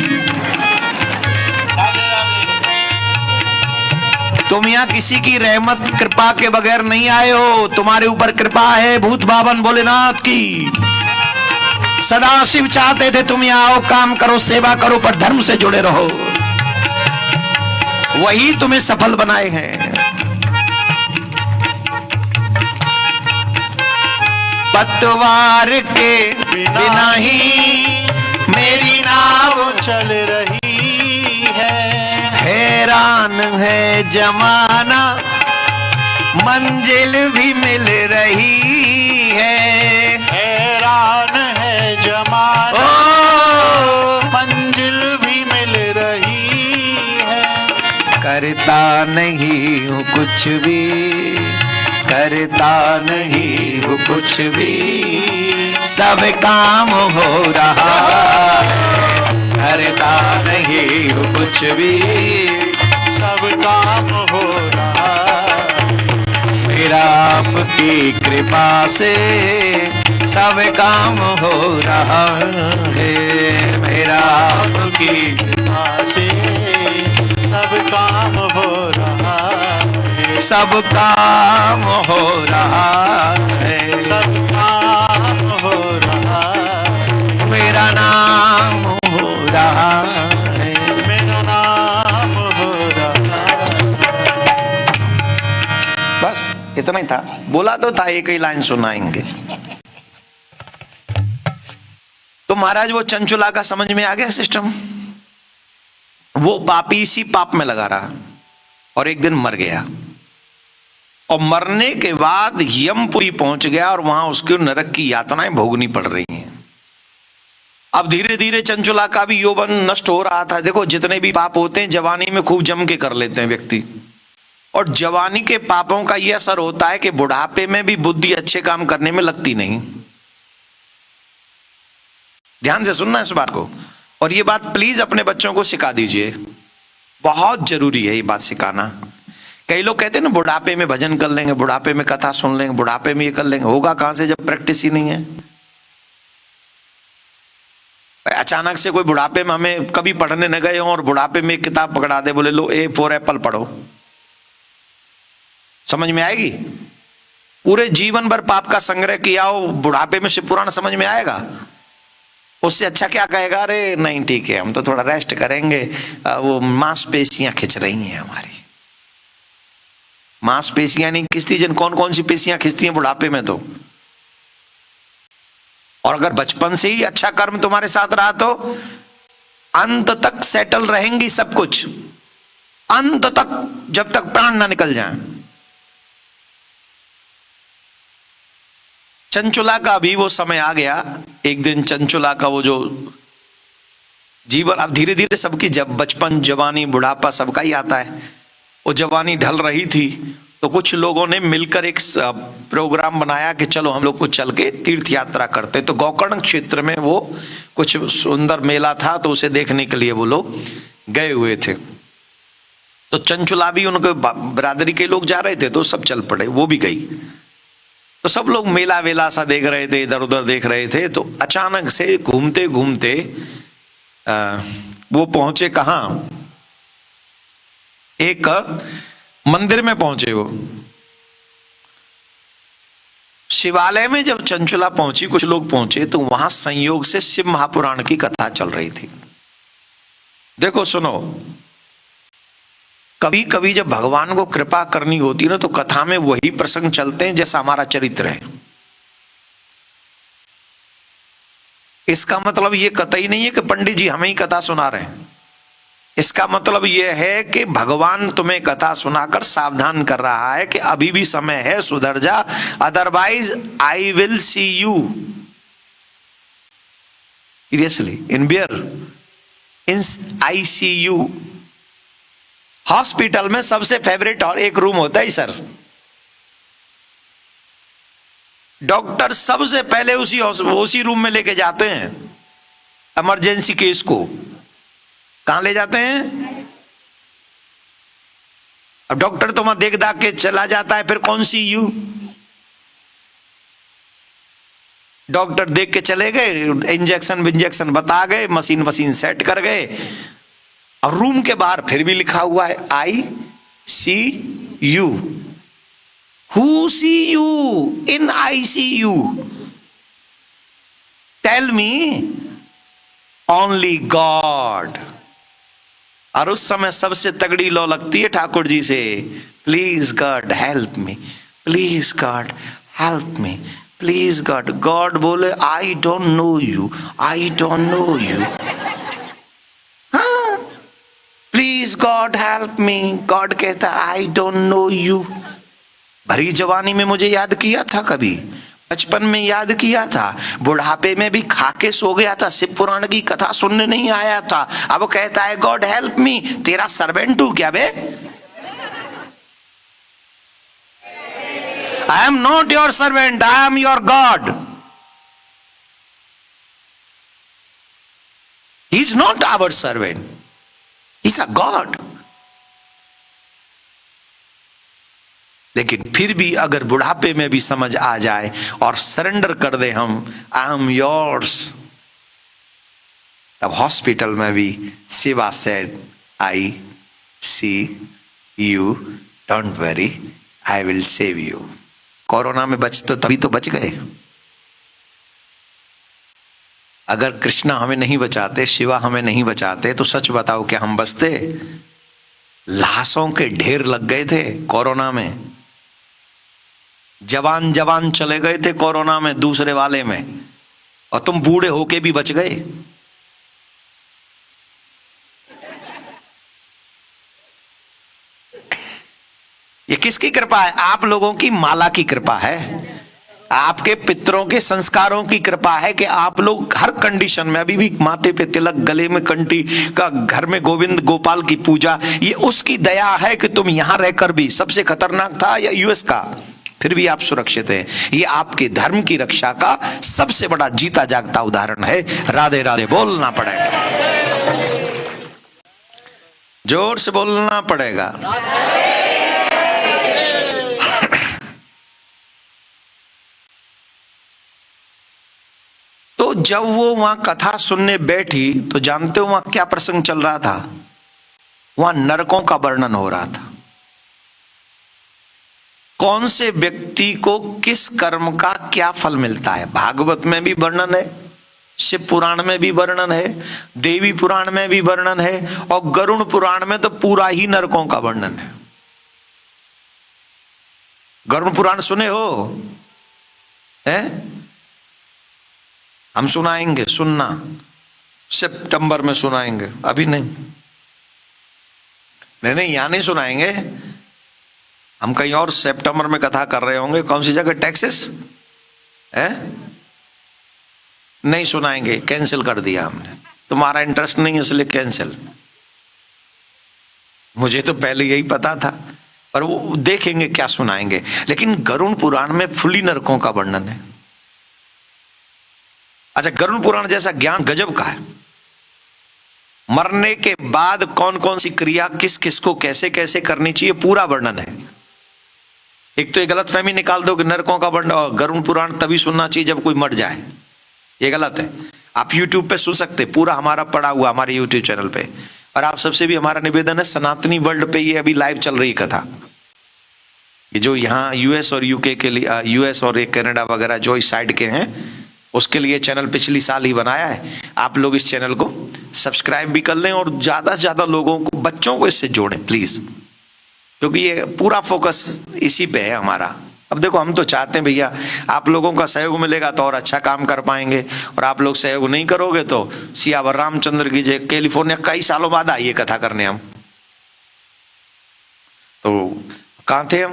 तुम यहाँ किसी की रहमत कृपा के बगैर नहीं आए हो, तुम्हारे ऊपर कृपा है भूत बावन भोलेनाथ की। सदा शिव चाहते थे तुम यहाँ आओ, काम करो, सेवा करो, पर धर्म से जुड़े रहो, वही तुम्हें सफल बनाए हैं। पतवार के बिना ही मेरी नाव चल रही है, हैरान है जमाना मंजिल भी मिल रही है, हैरान है जमाना मंजिल भी मिल रही है। करता नहीं हूँ कुछ भी, करता नहीं हूँ कुछ भी, सब काम हो रहा है, करता नहीं हूँ कुछ भी, सब काम हो रहा है, मेरा आपकी कृपा से सब काम हो रहा है, मेरा आपकी कृपा से सब काम हो रहा है, सब काम हो रहा है, सब काम हो रहा है, मेरा नाम हो रहा है, मेरा नाम हो रहा है, इतना ही था, बोला तो था एक ही लाइन सुनाएंगे। तो महाराज वो चंचुला का समझ में आ गया सिस्टम। वो पापी इसी पाप में लगा रहा और एक दिन मर गया, और मरने के बाद यमपुरी पहुंच गया और वहां उसको नरक की यातनाएं भोगनी पड़ रही हैं। अब धीरे धीरे चंचुला का भी यौवन नष्ट हो रहा था। देखो जितने भी पाप होते हैं जवानी में खूब जम के कर लेते हैं व्यक्ति, और जवानी के पापों का यह असर होता है कि बुढ़ापे में भी बुद्धि अच्छे काम करने में लगती नहीं। ध्यान से सुनना इस बात को, और ये बात प्लीज अपने बच्चों को सिखा दीजिए, बहुत जरूरी है ये बात सिखाना। कई लोग कहते हैं ना बुढ़ापे में भजन कर लेंगे, बुढ़ापे में कथा सुन लेंगे, बुढ़ापे में ये कर लेंगे। होगा कहां से जब प्रैक्टिस ही नहीं है। अचानक से कोई बुढ़ापे में, हमें कभी पढ़ने न गए हो और बुढ़ापे में एक किताब पकड़ा दे, बोले लो ए फॉर एप्पल पढ़ो, समझ में आएगी? पूरे जीवन भर पाप का संग्रह किया हो, बुढ़ापे में शिव पुराण समझ में आएगा? उससे अच्छा क्या कहेगा, अरे नहीं ठीक है हम तो थोड़ा रेस्ट करेंगे, वो मांसपेशियां खिंच रही हैं हमारी। मांसपेशियां नहीं खिंचती, जिन कौन कौन सी पेशियां खिंचती हैं बुढ़ापे में तो। और अगर बचपन से ही अच्छा कर्म तुम्हारे साथ रहा तो अंत तक सेटल रहेंगी सब कुछ, अंत तक, जब तक प्राण ना निकल जाए। चंचुला का भी वो समय आ गया। एक दिन चंचुला का वो जो जीवन, अब धीरे धीरे सबकी, जब बचपन जवानी बुढ़ापा सबका ही आता है, वो जवानी ढल रही थी तो कुछ लोगों ने मिलकर एक प्रोग्राम बनाया कि चलो हम लोग को चल के तीर्थ यात्रा करते। तो गोकर्ण क्षेत्र में वो कुछ सुंदर मेला था, तो उसे देखने के लिए वो लोग गए हुए थे। तो चंचुला भी, उनके बरादरी के लोग जा रहे थे तो सब चल पड़े, वो भी गई। तो सब लोग मेला वेला सा देख रहे थे, इधर उधर देख रहे थे। तो अचानक से घूमते घूमते वो पहुंचे कहां, एक मंदिर में पहुंचे। वो शिवालय में जब चंचुला पहुंची, कुछ लोग पहुंचे, तो वहां संयोग से शिव महापुराण की कथा चल रही थी। देखो सुनो, कभी कभी जब भगवान को कृपा करनी होती है ना, तो कथा में वही प्रसंग चलते हैं जैसा हमारा चरित्र है। इसका मतलब ये कतई नहीं है कि पंडित जी हमें ही कथा सुना रहे हैं। इसका मतलब यह है कि भगवान तुम्हें कथा सुनाकर सावधान कर रहा है कि अभी भी समय है, सुधर जा, otherwise I will see you seriously in beer in ICU। Hospital में सबसे फेवरेट और एक रूम होता है सर, डॉक्टर सबसे पहले उसी रूम में लेके जाते हैं इमरजेंसी केस को। कहां ले जाते हैं? अब डॉक्टर तो वहां देख दाख के चला जाता है, फिर कौन सी यू? डॉक्टर देख के चले गए, इंजेक्शन विंजेक्शन बता गए, मशीन वशीन सेट कर गए। और रूम के बाहर फिर भी लिखा हुआ है ICU। Who see you in ICU? Tell me, only God. और उस समय सबसे तगड़ी लौ लगती है ठाकुर जी से, please God help me, please God help me, please God. God बोले I don't know you, I don't know you. हाँ, प्लीज गॉड हेल्प मी, गॉड कहता आई डोंट नो यू। भरी जवानी में मुझे याद किया था, कभी बचपन में याद किया था, बुढ़ापे में भी खाके सो गया था, शिव पुराण की कथा सुनने नहीं आया था। अब कहता है गॉड हेल्प मी। तेरा सर्वेंट हूं क्या बे? I am not your servant, I am your God. He is not our servant, he is a God. लेकिन फिर भी अगर बुढ़ापे में भी समझ आ जाए और सरेंडर कर दे हम, आई एम योर्स, तब हॉस्पिटल में भी Shiva said ICU, don't worry, I will save you. Corona में बच तो तभी तो बच गए। अगर कृष्णा हमें नहीं बचाते, शिवा हमें नहीं बचाते, तो सच बताओ क्या हम बचते? लाशों के ढेर लग गए थे कोरोना में। जवान जवान चले गए थे कोरोना में दूसरे वाले में, और तुम बूढ़े होके भी बच गए। ये किसकी कृपा है? आप लोगों की माला की कृपा है, आपके पितरों के संस्कारों की कृपा है कि आप लोग हर कंडीशन में, अभी भी माथे पे तिलक, गले में कंठी का, घर में गोविंद गोपाल की पूजा, ये उसकी दया है कि तुम यहां रहकर भी, सबसे खतरनाक था या यूएस का, फिर भी आप सुरक्षित हैं। ये आपके धर्म की रक्षा का सबसे बड़ा जीता जागता उदाहरण है। राधे राधे बोलना पड़ेगा, जोर से बोलना पड़ेगा। तो जब वो वहां कथा सुनने बैठी तो जानते हो वहां क्या प्रसंग चल रहा था? वहां नरकों का वर्णन हो रहा था। कौन से व्यक्ति को किस कर्म का क्या फल मिलता है। भागवत में भी वर्णन है, शिव पुराण में भी वर्णन है, देवी पुराण में भी वर्णन है, और गरुड़ पुराण में तो पूरा ही नरकों का वर्णन है। गरुड़ पुराण सुने हो? हैं? हम सुनाएंगे, सुनना, सितंबर में सुनाएंगे, अभी नहीं। नहीं यहां नहीं सुनाएंगे, हम कहीं और सितंबर में कथा कर रहे होंगे। कौन सी जगह? टेक्सास है? नहीं सुनाएंगे, कैंसिल कर दिया हमने। तुम्हारा इंटरेस्ट नहीं इसलिए कैंसिल। मुझे तो पहले यही पता था, पर वो देखेंगे क्या सुनाएंगे। लेकिन गरुड़ पुराण में फुली नरकों का वर्णन है। अच्छा, गरुड़ पुराण जैसा ज्ञान गजब का है। मरने के बाद कौन कौन सी क्रिया किस किस को कैसे कैसे करनी चाहिए, पूरा वर्णन है। एक तो ये गलत फहमी निकाल दो कि नरकों का वर्णन गरुड़ पुराण तभी सुनना चाहिए जब कोई मर जाए, ये गलत है। आप YouTube पे सुन सकते, पूरा हमारा पड़ा हुआ हमारे YouTube चैनल पे। और आप सबसे भी हमारा निवेदन है, सनातनी वर्ल्ड पे ये अभी लाइव चल रही कथा, ये जो यहाँ यूएस और यूके के लिए, यूएस और कनाडा वगैरह जो इस साइड के हैं, उसके लिए चैनल पिछली साल ही बनाया है। आप लोग इस चैनल को सब्सक्राइब भी कर लें और ज्यादा से ज्यादा लोगों को, बच्चों को इससे जोड़ें प्लीज, क्योंकि ये पूरा फोकस इसी पे है हमारा। अब देखो, हम तो चाहते हैं भैया आप लोगों का सहयोग मिलेगा तो और अच्छा काम कर पाएंगे, और आप लोग सहयोग नहीं करोगे तो सियावर रामचंद्र की जय। कैलिफोर्निया कई सालों बाद आइए कथा करने हम। तो कहां थे हम?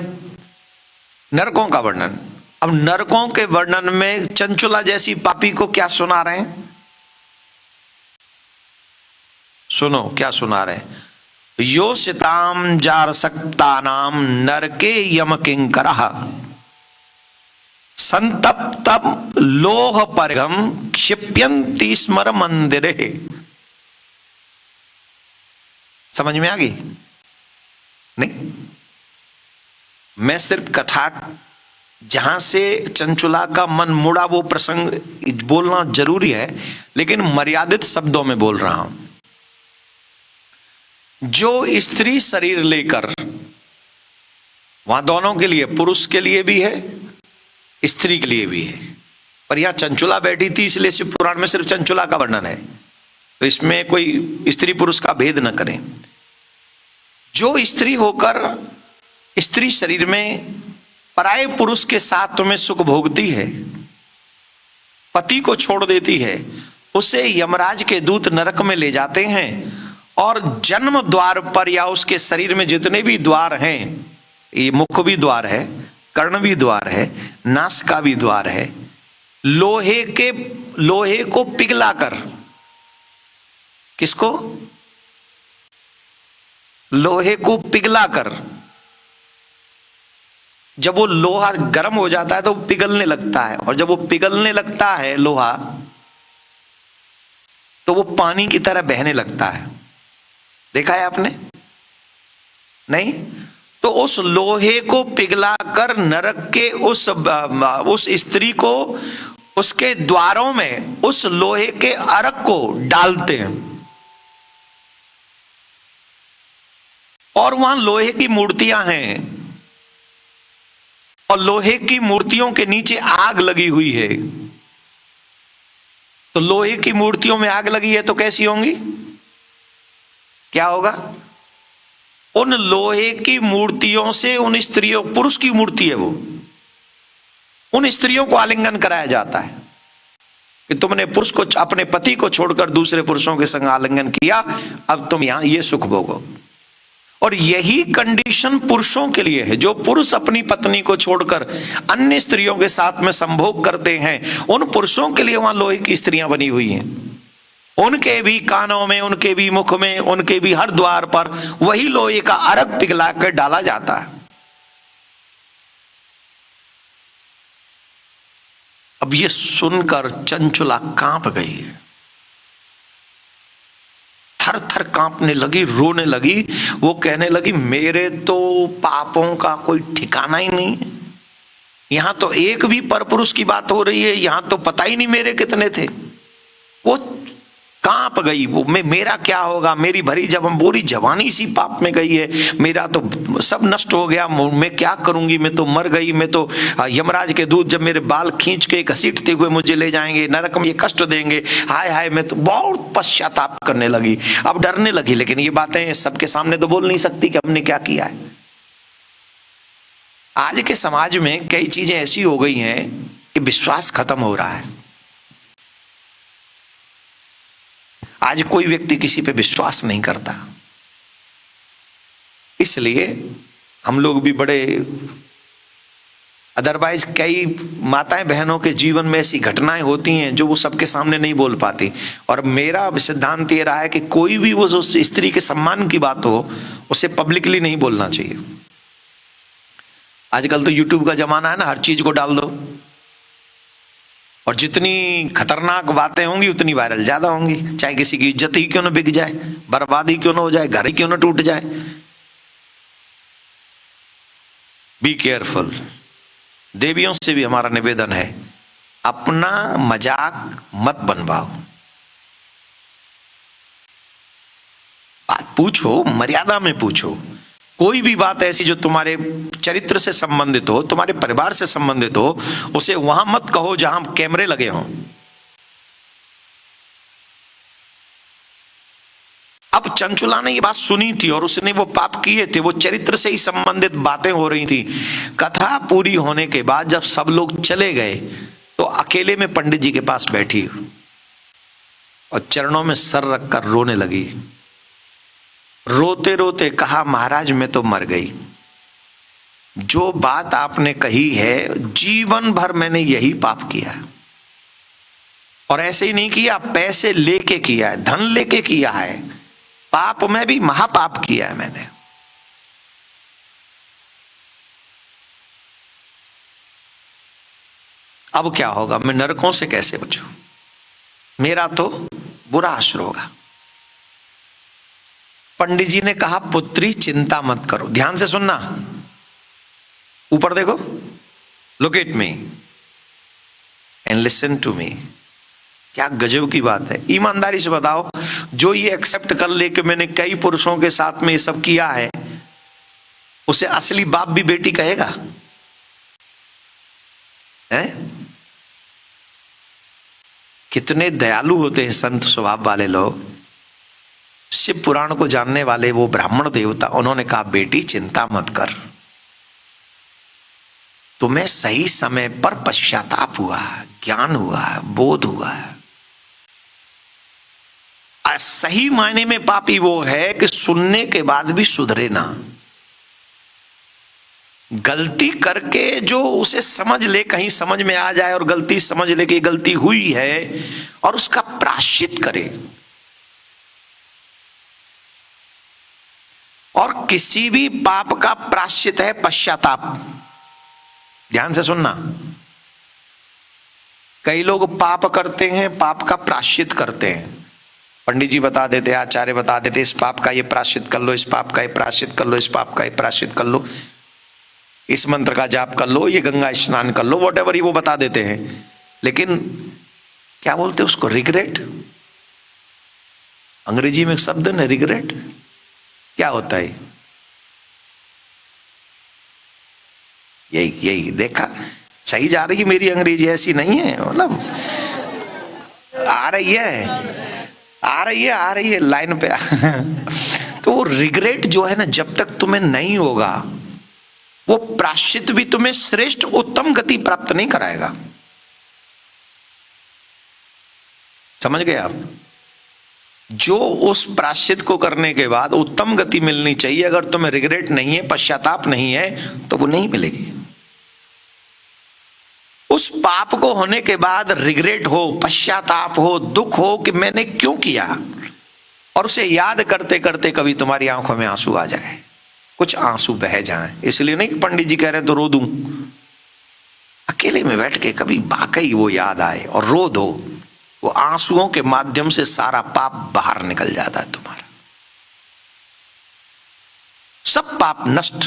नरकों का वर्णन। अब नरकों के वर्णन में चंचुला जैसी पापी को क्या सुना रहे हैं? सुनो क्या सुना रहे हैं। योषिताम जारसक्तानाम नरके यम किंकरः संतप्तम लोह परगम क्षिप्यन्ति स्मर मंदिरे। समझ में आ गई? नहीं, मैं सिर्फ कथा जहां से चंचुला का मन मुड़ा वो प्रसंग बोलना जरूरी है, लेकिन मर्यादित शब्दों में बोल रहा हूं। जो स्त्री शरीर लेकर, वहां दोनों के लिए, पुरुष के लिए भी है स्त्री के लिए भी है, पर यहां चंचुला बैठी थी इसलिए शिव पुराण में सिर्फ चंचुला का वर्णन है, तो इसमें कोई स्त्री पुरुष का भेद न करें। जो स्त्री होकर स्त्री शरीर में पराये पुरुष के साथ तुम्हें सुख भोगती है, पति को छोड़ देती है, उसे यमराज के दूत नरक में ले जाते हैं, और जन्म द्वार पर या उसके शरीर में जितने भी द्वार हैं, ये मुख भी द्वार है, कर्ण भी द्वार है, नासिका भी द्वार है, लोहे को पिघलाकर, किसको? लोहे को पिघलाकर, जब वो लोहा गर्म हो जाता है तो वो पिघलने लगता है, और जब वो पिघलने लगता है लोहा, तो वो पानी की तरह बहने लगता है। देखा है आपने? नहीं? तो उस लोहे को पिघलाकर नरक के उस स्त्री को उसके द्वारों में उस लोहे के अर्क को डालते हैं, और वहां लोहे की मूर्तियां हैं, और लोहे की मूर्तियों के नीचे आग लगी हुई है। तो लोहे की मूर्तियों में आग लगी है तो कैसी होंगी? क्या होगा? उन लोहे की मूर्तियों से उन स्त्रियों, पुरुष की मूर्ति है वो, उन स्त्रियों को आलिंगन कराया जाता है कि तुमने पुरुष को, अपने पति को छोड़कर दूसरे पुरुषों के संग आलिंगन किया, अब तुम यहां ये सुख भोगो। और यही कंडीशन पुरुषों के लिए है। जो पुरुष अपनी पत्नी को छोड़कर अन्य स्त्रियों के साथ में संभोग करते हैं, उन पुरुषों के लिए वहां लोहे की स्त्रियां बनी हुई हैं। उनके भी कानों में, उनके भी मुख में, उनके भी हर द्वार पर वही लोहे का अर्घ पिघला कर डाला जाता है। अब ये सुनकर चंचुला कांप गई है, थर थर कांपने लगी, रोने लगी। वो कहने लगी मेरे तो पापों का कोई ठिकाना ही नहीं है। यहां तो एक भी परपुरुष की बात हो रही है, यहां तो पता ही नहीं मेरे कितने थे। वो कांप गई। वो मेरा क्या होगा, मेरी भरी जब हम पूरी जवानी सी पाप में गई है, मेरा तो सब नष्ट हो गया, मैं क्या करूंगी, मैं तो मर गई। मैं तो यमराज के दूत जब मेरे बाल खींच के घसीटते हुए मुझे ले जाएंगे, नरक में ये कष्ट देंगे, हाय हाय। मैं तो बहुत पश्चाताप करने लगी, अब डरने लगी। लेकिन ये बातें सबके सामने तो बोल नहीं सकती कि हमने क्या किया है। आज के समाज में कई चीजें ऐसी हो गई हैं कि विश्वास खत्म हो रहा है। आज कोई व्यक्ति किसी पे विश्वास नहीं करता। इसलिए हम लोग भी बड़े, अदरवाइज कई माताएं बहनों के जीवन में ऐसी घटनाएं होती हैं जो वो सबके सामने नहीं बोल पाती। और मेरा सिद्धांत ये रहा है कि कोई भी वो जो स्त्री के सम्मान की बात हो, उसे पब्लिकली नहीं बोलना चाहिए। आजकल तो यूट्यूब का जमाना है ना, हर चीज को डाल दो, और जितनी खतरनाक बातें होंगी उतनी वायरल ज्यादा होंगी। चाहे किसी की इज्जत ही क्यों ना बिक जाए, बर्बादी क्यों ना हो जाए, घर ही क्यों ना टूट जाए। Be careful. देवियों से भी हमारा निवेदन है, अपना मजाक मत बनवाओ। बात पूछो, मर्यादा में पूछो। कोई भी बात ऐसी जो तुम्हारे चरित्र से संबंधित हो, तुम्हारे परिवार से संबंधित हो, उसे वहां मत कहो जहां कैमरे लगे हों। अब चंचुला ने ये बात सुनी थी और उसने वो पाप किए थे, वो चरित्र से ही संबंधित बातें हो रही थी। कथा पूरी होने के बाद जब सब लोग चले गए तो अकेले में पंडित जी के पास बैठी और चरणों में सर रखकर रोने लगी। रोते रोते कहा, महाराज मैं तो मर गई। जो बात आपने कही है, जीवन भर मैंने यही पाप किया है। और ऐसे ही नहीं किया, पैसे लेके किया है, धन लेके किया है। पाप में भी महापाप किया है मैंने। अब क्या होगा, मैं नरकों से कैसे बचूं? मेरा तो बुरा असर होगा। पंडित जी ने कहा, पुत्री चिंता मत करो। ध्यान से सुनना, ऊपर देखो, look at me and listen to me. क्या गजब की बात है। ईमानदारी से बताओ, जो ये एक्सेप्ट कर ले कि मैंने कई पुरुषों के साथ में ये सब किया है, उसे असली बाप भी बेटी कहेगा? है? कितने दयालु होते हैं संत स्वभाव वाले लोग। शिव पुराण को जानने वाले वो ब्राह्मण देवता, उन्होंने कहा, बेटी चिंता मत कर, तुम्हें सही समय पर पश्चाताप हुआ, ज्ञान हुआ, बोध हुआ। सही मायने में पापी वो है कि सुनने के बाद भी सुधरे ना। गलती करके जो उसे समझ ले, कहीं समझ में आ जाए और गलती समझ ले कि गलती हुई है और उसका प्रायश्चित करे। और किसी भी पाप का प्रायश्चित है पश्चाताप। ध्यान से सुनना, कई लोग पाप करते हैं, पाप का प्रायश्चित करते हैं। पंडित जी बता देते, आचार्य बता देते, इस पाप का ये प्रायश्चित कर लो, इस पाप का ये प्रायश्चित कर लो, इस पाप का ये प्रायश्चित कर लो, इस मंत्र का जाप कर लो, ये गंगा स्नान कर लो, वॉट एवर, ये वो बता देते हैं। लेकिन क्या बोलते हैं उसको? रिग्रेट। अंग्रेजी में एक शब्द है रिग्रेट। क्या होता है? यही देखा, सही जा रही है मेरी अंग्रेजी, ऐसी नहीं है, मतलब आ रही है लाइन पे। तो रिग्रेट जो है ना, जब तक तुम्हें नहीं होगा वो प्रायश्चित भी तुम्हें श्रेष्ठ उत्तम गति प्राप्त नहीं कराएगा। समझ गए आप? जो उस प्रायश्चित को करने के बाद उत्तम गति मिलनी चाहिए, अगर तुम्हें रिग्रेट नहीं है, पश्चाताप नहीं है, तो वो नहीं मिलेगी। उस पाप को होने के बाद रिग्रेट हो, पश्चाताप हो, दुख हो कि मैंने क्यों किया, और उसे याद करते करते कभी तुम्हारी आंखों में आंसू आ जाए, कुछ आंसू बह जाएं। इसलिए नहीं कि पंडित जी कह रहे हैं तो रो दूं, अकेले में बैठ के कभी वाकई वो याद आए और रो दो, वो आंसुओं के माध्यम से सारा पाप बाहर निकल जाता है तुम्हारा, सब पाप नष्ट।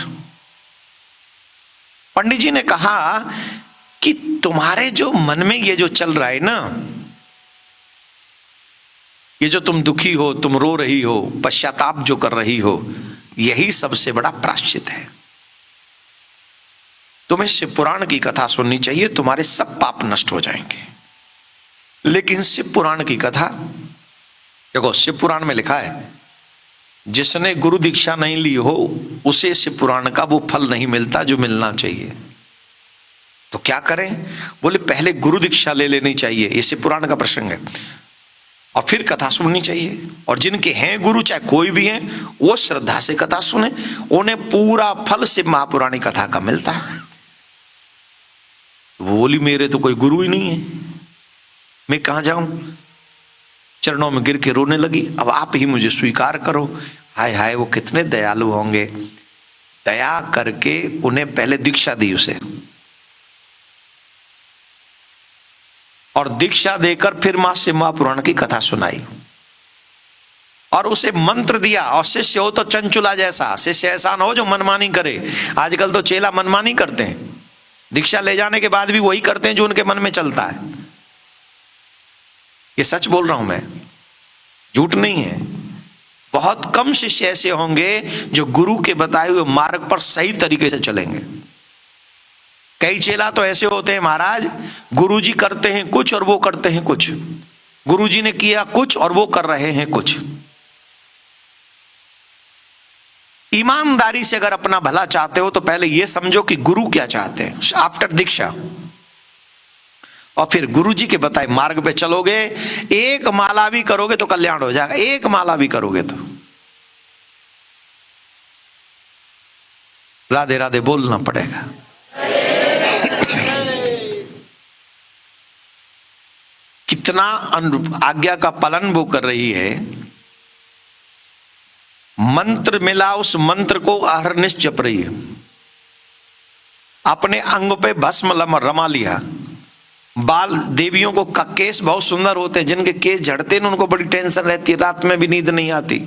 पंडित जी ने कहा कि तुम्हारे जो मन में ये जो चल रहा है ना, ये जो तुम दुखी हो, तुम रो रही हो, पश्चाताप जो कर रही हो, यही सबसे बड़ा प्रायश्चित है। तुम्हें शिव पुराण की कथा सुननी चाहिए, तुम्हारे सब पाप नष्ट हो जाएंगे। लेकिन शिव पुराण की कथा देखो, शिव पुराण में लिखा है जिसने गुरु दीक्षा नहीं ली हो उसे शिव पुराण का वो फल नहीं मिलता जो मिलना चाहिए। तो क्या करें? बोले पहले गुरु दीक्षा ले लेनी चाहिए, ये शिव पुराण का प्रसंग है, और फिर कथा सुननी चाहिए। और जिनके हैं गुरु, चाहे कोई भी हैं, वो श्रद्धा से कथा सुने, उन्हें पूरा फल शिव महापुराणी कथा का मिलता है। वो बोली मेरे तो कोई गुरु ही नहीं है, मैं कहां जाऊं? चरणों में गिर के रोने लगी, अब आप ही मुझे स्वीकार करो। हाय हाय, वो कितने दयालु होंगे, दया करके उन्हें पहले दीक्षा दी उसे, और दीक्षा देकर फिर मां शिव महापुराण की कथा सुनाई, और उसे मंत्र दिया। और शिष्य हो तो चंचुला जैसा, शिष्य ऐसा ना हो जो मनमानी करे। आजकल तो चेला मनमानी करते हैं, दीक्षा ले जाने के बाद भी वही करते हैं जो उनके मन में चलता है। ये सच बोल रहा हूं मैं, झूठ नहीं है। बहुत कम शिष्य ऐसे होंगे जो गुरु के बताए हुए मार्ग पर सही तरीके से चलेंगे। कई चेला तो ऐसे होते हैं महाराज, गुरुजी करते हैं कुछ और वो करते हैं कुछ, गुरुजी ने किया कुछ और वो कर रहे हैं कुछ। ईमानदारी से अगर अपना भला चाहते हो तो पहले ये समझो कि गुरु क्या चाहते हैं, आफ्टर दीक्षा, और फिर गुरुजी के बताए मार्ग पे चलोगे। एक माला भी करोगे तो कल्याण हो जाएगा, एक माला भी करोगे तो। राधे राधे बोलना पड़ेगा। कितना आज्ञा का पालन वो कर रही है। मंत्र मिला, उस मंत्र को अहरनिश जप रही है, अपने अंग पे भस्म रमा लिया। बाल देवियों को केस बहुत सुंदर होते हैं, जिनके केस झड़ते हैं उनको बड़ी टेंशन रहती है, रात में भी नींद नहीं आती।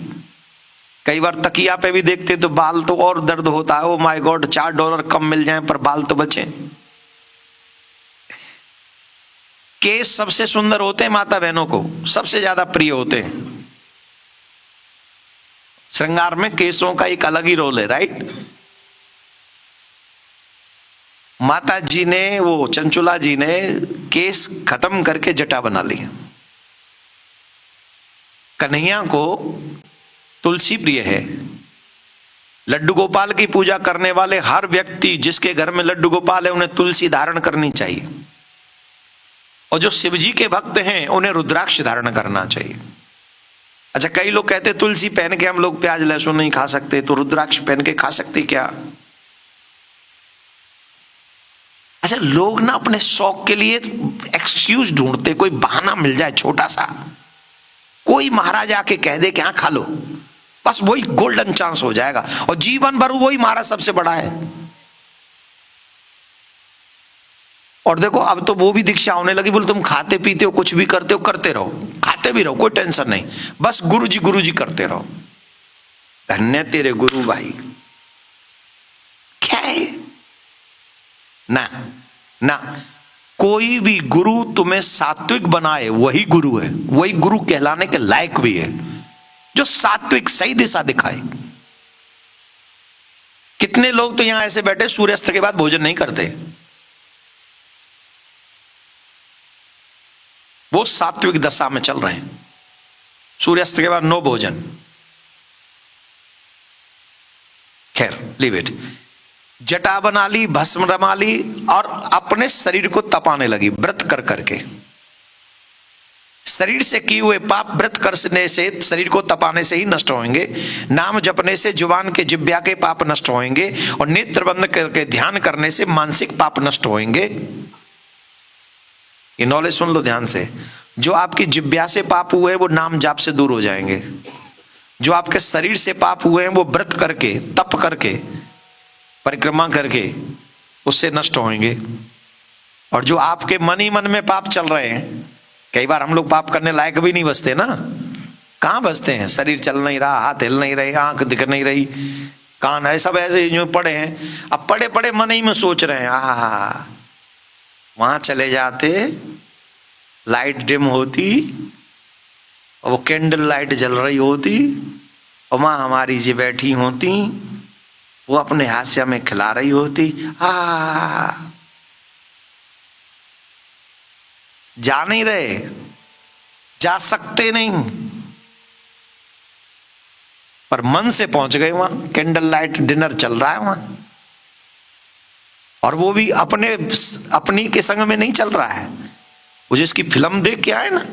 कई बार तकिया पे भी देखते तो बाल तो और दर्द होता है, ओ माय गॉड, $4 कम मिल जाए पर बाल तो बचे। केस सबसे सुंदर होते हैं, माता बहनों को सबसे ज्यादा प्रिय होते हैं। श्रृंगार में केसों का एक अलग ही रोल है, राइट? माता जी ने, वो चंचुला जी ने केस खत्म करके जटा बना ली। कन्हैया को तुलसी प्रिय है। लड्डू गोपाल की पूजा करने वाले हर व्यक्ति जिसके घर में लड्डू गोपाल है उन्हें तुलसी धारण करनी चाहिए, और जो शिव जी के भक्त हैं उन्हें रुद्राक्ष धारण करना चाहिए। अच्छा, कई लोग कहते तुलसी पहन के हम लोग प्याज लहसुन नहीं खा सकते, तो रुद्राक्ष पहन के खा सकते क्या? अच्छा, लोग ना अपने शौक के लिए एक्सक्यूज ढूंढते, कोई बहाना मिल जाए छोटा सा, कोई महाराज आके कह दे कि हाँ खा लो, बस वही गोल्डन चांस हो जाएगा, और जीवन भर वही महाराज सबसे बड़ा है। और देखो अब तो वो भी दीक्षा होने लगी, बोले तुम खाते पीते हो, कुछ भी करते हो, करते रहो, खाते भी रहो, कोई टेंशन नहीं, बस गुरु जी करते रहो। धन्य तेरे गुरु भाई। क्या है? ना ना, कोई भी गुरु तुम्हें सात्विक बनाए वही गुरु है, वही गुरु कहलाने के लायक भी है, जो सात्विक सही दिशा दिखाए। कितने लोग तो यहां ऐसे बैठे सूर्यास्त के बाद भोजन नहीं करते, वो सात्विक दशा में चल रहे हैं। सूर्यास्त के बाद नो भोजन। खैर लीव इट। जटा बना ली, भस्म रमा ली और अपने शरीर को तपाने लगी व्रत कर करके। शरीर से किए हुए पाप व्रत करने से, शरीर को तपाने से ही नष्ट होंगे। नाम जपने से जुबान के जिह्वा के पाप नष्ट होंगे और नेत्र बंद करके ध्यान करने से मानसिक पाप नष्ट होंगे। ये नॉलेज सुन लो ध्यान से। जो आपकी जिह्वा से पाप हुए वो नाम जाप से दूर हो जाएंगे। जो आपके शरीर से पाप हुए हैं वो व्रत करके, तप करके, परिक्रमा करके उससे नष्ट होंगे। और जो आपके मन ही मन में पाप चल रहे हैं, कई बार हम लोग पाप करने लायक भी नहीं बचते ना। कहाँ बचते हैं? शरीर चल नहीं रहा, हाथ हिल नहीं रहे, आंख दिख नहीं रही, कान है, सब ऐसे जो पड़े हैं। अब पड़े पड़े मन ही में सोच रहे हैं, आहा वहां चले जाते, लाइट डिम होती और वो कैंडल लाइट जल रही होती और वहां हमारी जी बैठी होती, वो अपने हाथ से हमें खिला रही होती। जा नहीं रहे, जा सकते नहीं, पर मन से पहुंच गए वहां। कैंडल लाइट डिनर चल रहा है वहां, और वो भी अपनी के संग में नहीं चल रहा है। वो जिसकी फिल्म देख के आए ना,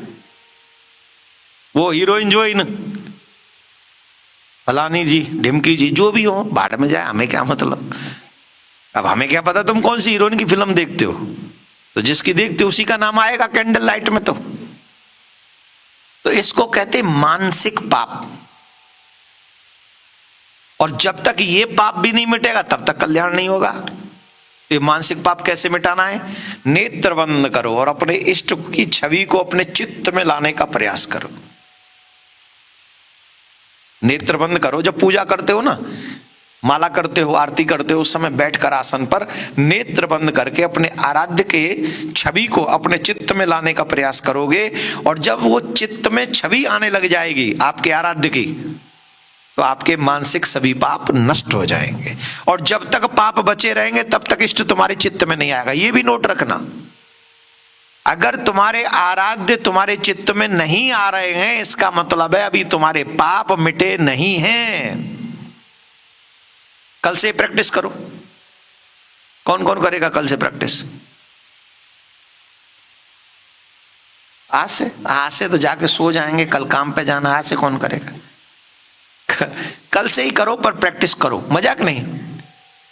वो हीरोइन जो इन फलानी जी, ढिमकी जी, जो भी हो, भाड़ में जाए, हमें क्या मतलब। अब हमें क्या पता तुम कौन सी हीरोइन की फिल्म देखते हो। तो जिसकी देखते उसी का नाम आएगा कैंडल लाइट में। तो इसको कहते मानसिक पाप। और जब तक ये पाप भी नहीं मिटेगा तब तक कल्याण नहीं होगा। ये मानसिक पाप कैसे मिटाना है? नेत्र बंद करो और अपने इष्ट की छवि को अपने चित्त में लाने का प्रयास करो। नेत्र बंद करो। जब पूजा करते हो ना, माला करते हो, आरती करते हो, उस समय बैठकर आसन पर नेत्र बंद करके अपने आराध्य के छवि को अपने चित्त में लाने का प्रयास करोगे। और जब वो चित्त में छवि आने लग जाएगी आपके आराध्य की, तो आपके मानसिक सभी पाप नष्ट हो जाएंगे। और जब तक पाप बचे रहेंगे तब तक इष्ट तुम्हारे चित्त में नहीं आएगा। ये भी नोट रखना, अगर तुम्हारे आराध्य तुम्हारे चित्त में नहीं आ रहे हैं, इसका मतलब है अभी तुम्हारे पाप मिटे नहीं हैं। कल से प्रैक्टिस करो। कौन कौन करेगा कल से प्रैक्टिस? आज से तो जाके सो जाएंगे, कल काम पे जाना। आज से कौन करेगा? कल से ही करो, पर प्रैक्टिस करो, मजाक नहीं।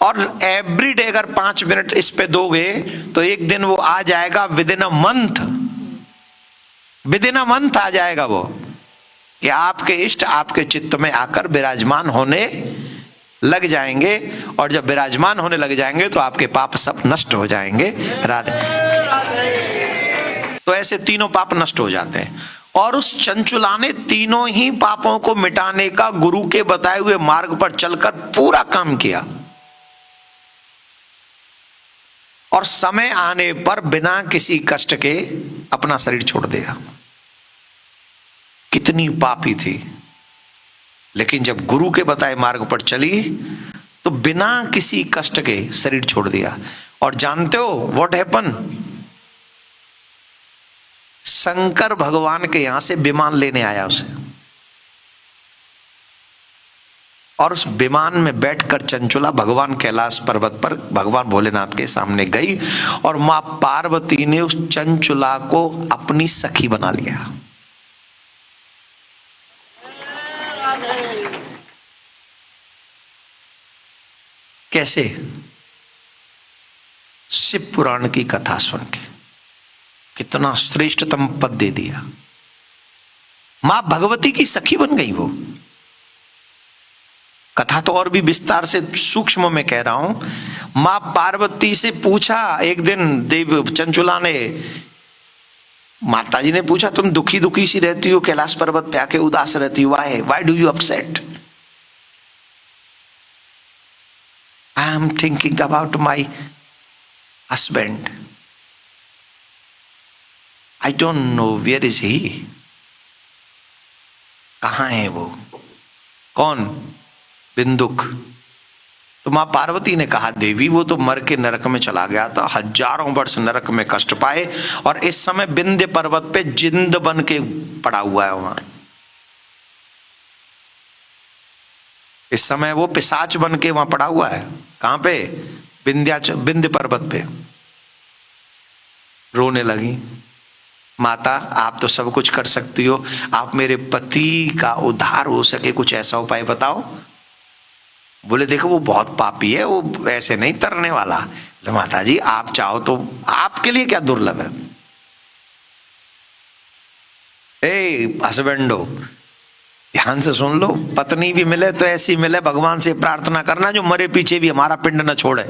और एवरी डे अगर 5 मिनट इस पे दोगे तो एक दिन वो आ जाएगा, विद इन अ मंथ आ जाएगा वो, कि आपके इष्ट आपके चित्त में आकर विराजमान होने लग जाएंगे। और जब विराजमान होने लग जाएंगे तो आपके पाप सब नष्ट हो जाएंगे। राधे। तो ऐसे तीनों पाप नष्ट हो जाते हैं। और उस चंचुला ने तीनों ही पापों को मिटाने का गुरु के बताए हुए मार्ग पर चलकर पूरा काम किया। और समय आने पर बिना किसी कष्ट के अपना शरीर छोड़ दिया। कितनी पापी थी, लेकिन जब गुरु के बताए मार्ग पर चली तो बिना किसी कष्ट के शरीर छोड़ दिया। और जानते हो व्हाट हैपन? शंकर भगवान के यहां से विमान लेने आया उसे, और उस विमान में बैठकर चंचुला भगवान कैलाश पर्वत पर भगवान भोलेनाथ के सामने गई। और मां पार्वती ने उस चंचुला को अपनी सखी बना लिया। कैसे? शिव पुराण की कथा सुन के। कितना श्रेष्ठतम पद दे दिया। मां भगवती की सखी बन गई वो। कथा तो और भी विस्तार से सूक्ष्म में कह रहा हूं। मां पार्वती से पूछा एक दिन, देव चंचुला ने, माता जी ने पूछा, तुम दुखी दुखी सी रहती हो, कैलाश पर्वत पे आके उदास रहती हो, why do you upset? I am thinking about my husband. I don't know where is he. कहां है वो? कौन? बिंदुक। तो मां पार्वती ने कहा, देवी वो तो मर के नरक में चला गया था, हजारों वर्ष नरक में कष्ट पाए, और इस समय विंध्य पर्वत पे जिंद बन के पड़ा हुआ है वहां। इस समय वो पिशाच बन के वहां पड़ा हुआ है। कहां पे? विंध्य पर्वत पे। रोने लगी, माता आप तो सब कुछ कर सकती हो, आप मेरे पति का उद्धार हो सके कुछ ऐसा उपाय बताओ। बोले देखो वो बहुत पापी है, वो ऐसे नहीं तरने वाला। माता जी आप चाहो तो, आपके लिए क्या दुर्लभ है। ए हस्बैंडो ध्यान से सुन लो, पत्नी भी मिले तो ऐसी मिले, भगवान से प्रार्थना करना जो मरे पीछे भी हमारा पिंड न छोड़े।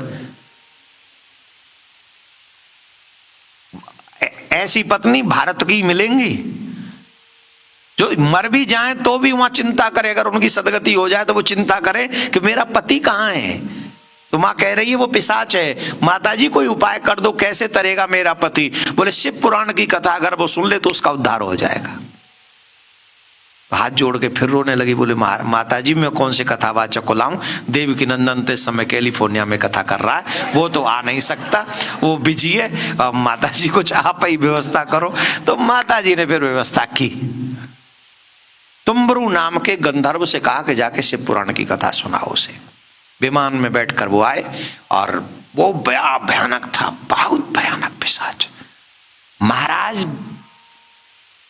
ऐसी पत्नी भारत की मिलेंगी जो मर भी जाए तो भी वहां चिंता करे, अगर उनकी सदगति हो जाए तो वो चिंता करे कि मेरा पति कहां है। तो मां कह रही है वो पिशाच है, माता जी कोई उपाय कर दो, कैसे तरेगा मेरा पति। बोले शिव पुराण की कथा अगर वो सुन ले तो उसका उद्धार हो जाएगा। हाथ जोड़ के फिर रोने लगी, बोले माता जी मैं कौन से कथावाचक को लाऊं, देवकी नंदन तो इस समय कैलिफोर्निया में कथा कर रहा है, वो तो आ नहीं सकता, वो बिजी है, माता जी कुछ आप ही व्यवस्था करो। तो माता जी ने फिर व्यवस्था की, तुम्बरू नाम के गंधर्व से कहा कि जाके शिव पुराण की कथा सुनाओ उसे। विमान में बैठकर वो आए और वो बड़ा भयानक था, बहुत भयानक पिशाच। महाराज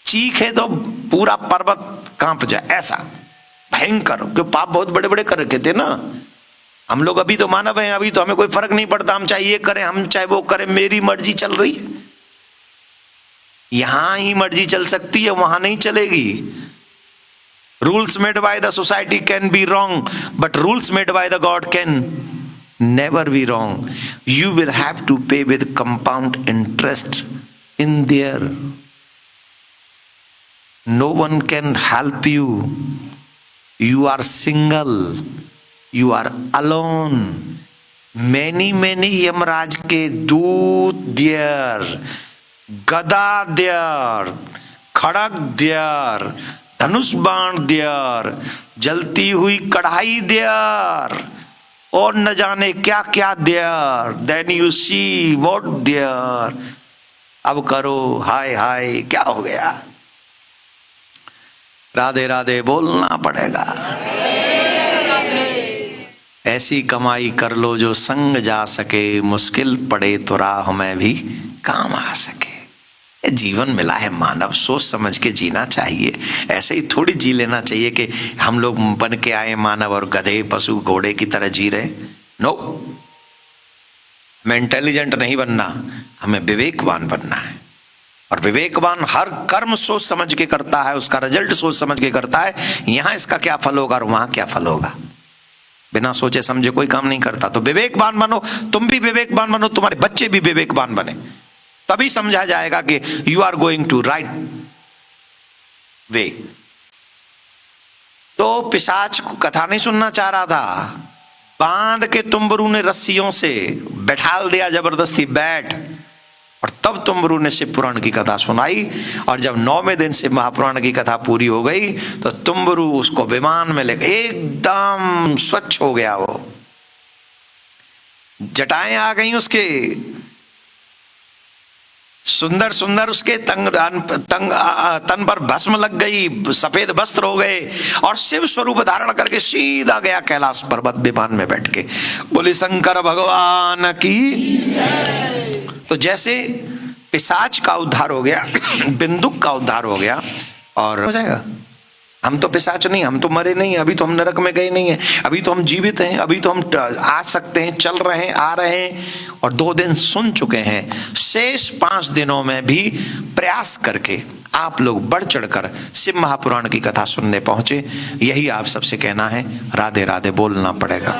चीखे तो पूरा पर्वत कांप जाए, ऐसा भयंकर, क्योंकि पाप बहुत बड़े बड़े कर रखे थे ना। हम लोग अभी तो मानव हैं, अभी तो हमें कोई फर्क नहीं पड़ता, हम चाहे ये करें हम चाहे वो करें, मेरी मर्जी चल रही है। यहां ही मर्जी चल सकती है, वहां नहीं चलेगी। Rules made by the society can be wrong, but rules made by the God can never be wrong. You will have to pay with compound interest in there. No one can help you. You are single. You are alone. Many Yamraj के दूत there, गदा there, Kharga there, धनुष बाण there, जलती हुई कढ़ाई there, और न जाने क्या क्या there. Then you see what there. अब करो हाय हाय क्या हो गया। राधे राधे बोलना पड़ेगा। ऐसी कमाई कर लो जो संग जा सके, मुश्किल पड़े तो राह में भी काम आ सके। जीवन मिला है मानव, सोच समझ के जीना चाहिए। ऐसे ही थोड़ी जी लेना चाहिए कि हम लोग बन के आए मानव और गधे पशु घोड़े की तरह जी रहे। नो, हमें इंटेलिजेंट नहीं बनना, हमें विवेकवान बनना है। और विवेकवान हर कर्म सोच समझ के करता है, उसका रिजल्ट सोच समझ के करता है। यहां इसका क्या फल होगा और वहां क्या फल होगा, बिना सोचे समझे कोई काम नहीं करता। तो विवेकवान बनो, तुम भी विवेकवान बनो, तुम्हारे बच्चे भी विवेकवान बने, तभी समझा जाएगा कि you are going to right way. तो पिशाच को कथा नहीं सुनना चाह रहा था, बांध के तुम्बरू ने रस्सियों से बैठाल दिया, जबरदस्ती बैठ, और तब तुम्बरू ने शिव पुराण की कथा सुनाई। और जब 9वें दिन शिव महापुराण की कथा पूरी हो गई तो तुम्बरू उसको विमान में लेकर एकदम स्वच्छ हो गया। वो जटाएं आ गई उसके, सुंदर सुंदर उसके तन पर भस्म लग गई, सफेद वस्त्र हो गए, और शिव स्वरूप धारण करके सीधा गया कैलाश पर्वत विमान में बैठ के। बोले शंकर भगवान की। तो जैसे पिशाच का उद्धार हो गया, बिंदुक का उद्धार हो गया, और हो जाएगा। हम तो पिशाच नहीं, हम तो मरे नहीं, अभी तो हम नरक में गए नहीं है, अभी तो हम जीवित हैं, अभी तो हम आ सकते हैं, चल रहे हैं, आ रहे हैं, और 2 दिन सुन चुके हैं। शेष 5 दिनों में भी प्रयास करके आप लोग बढ़ चढ़कर शिव महापुराण की कथा सुनने पहुंचे। यही आप सबसे कहना है। राधे राधे बोलना पड़ेगा।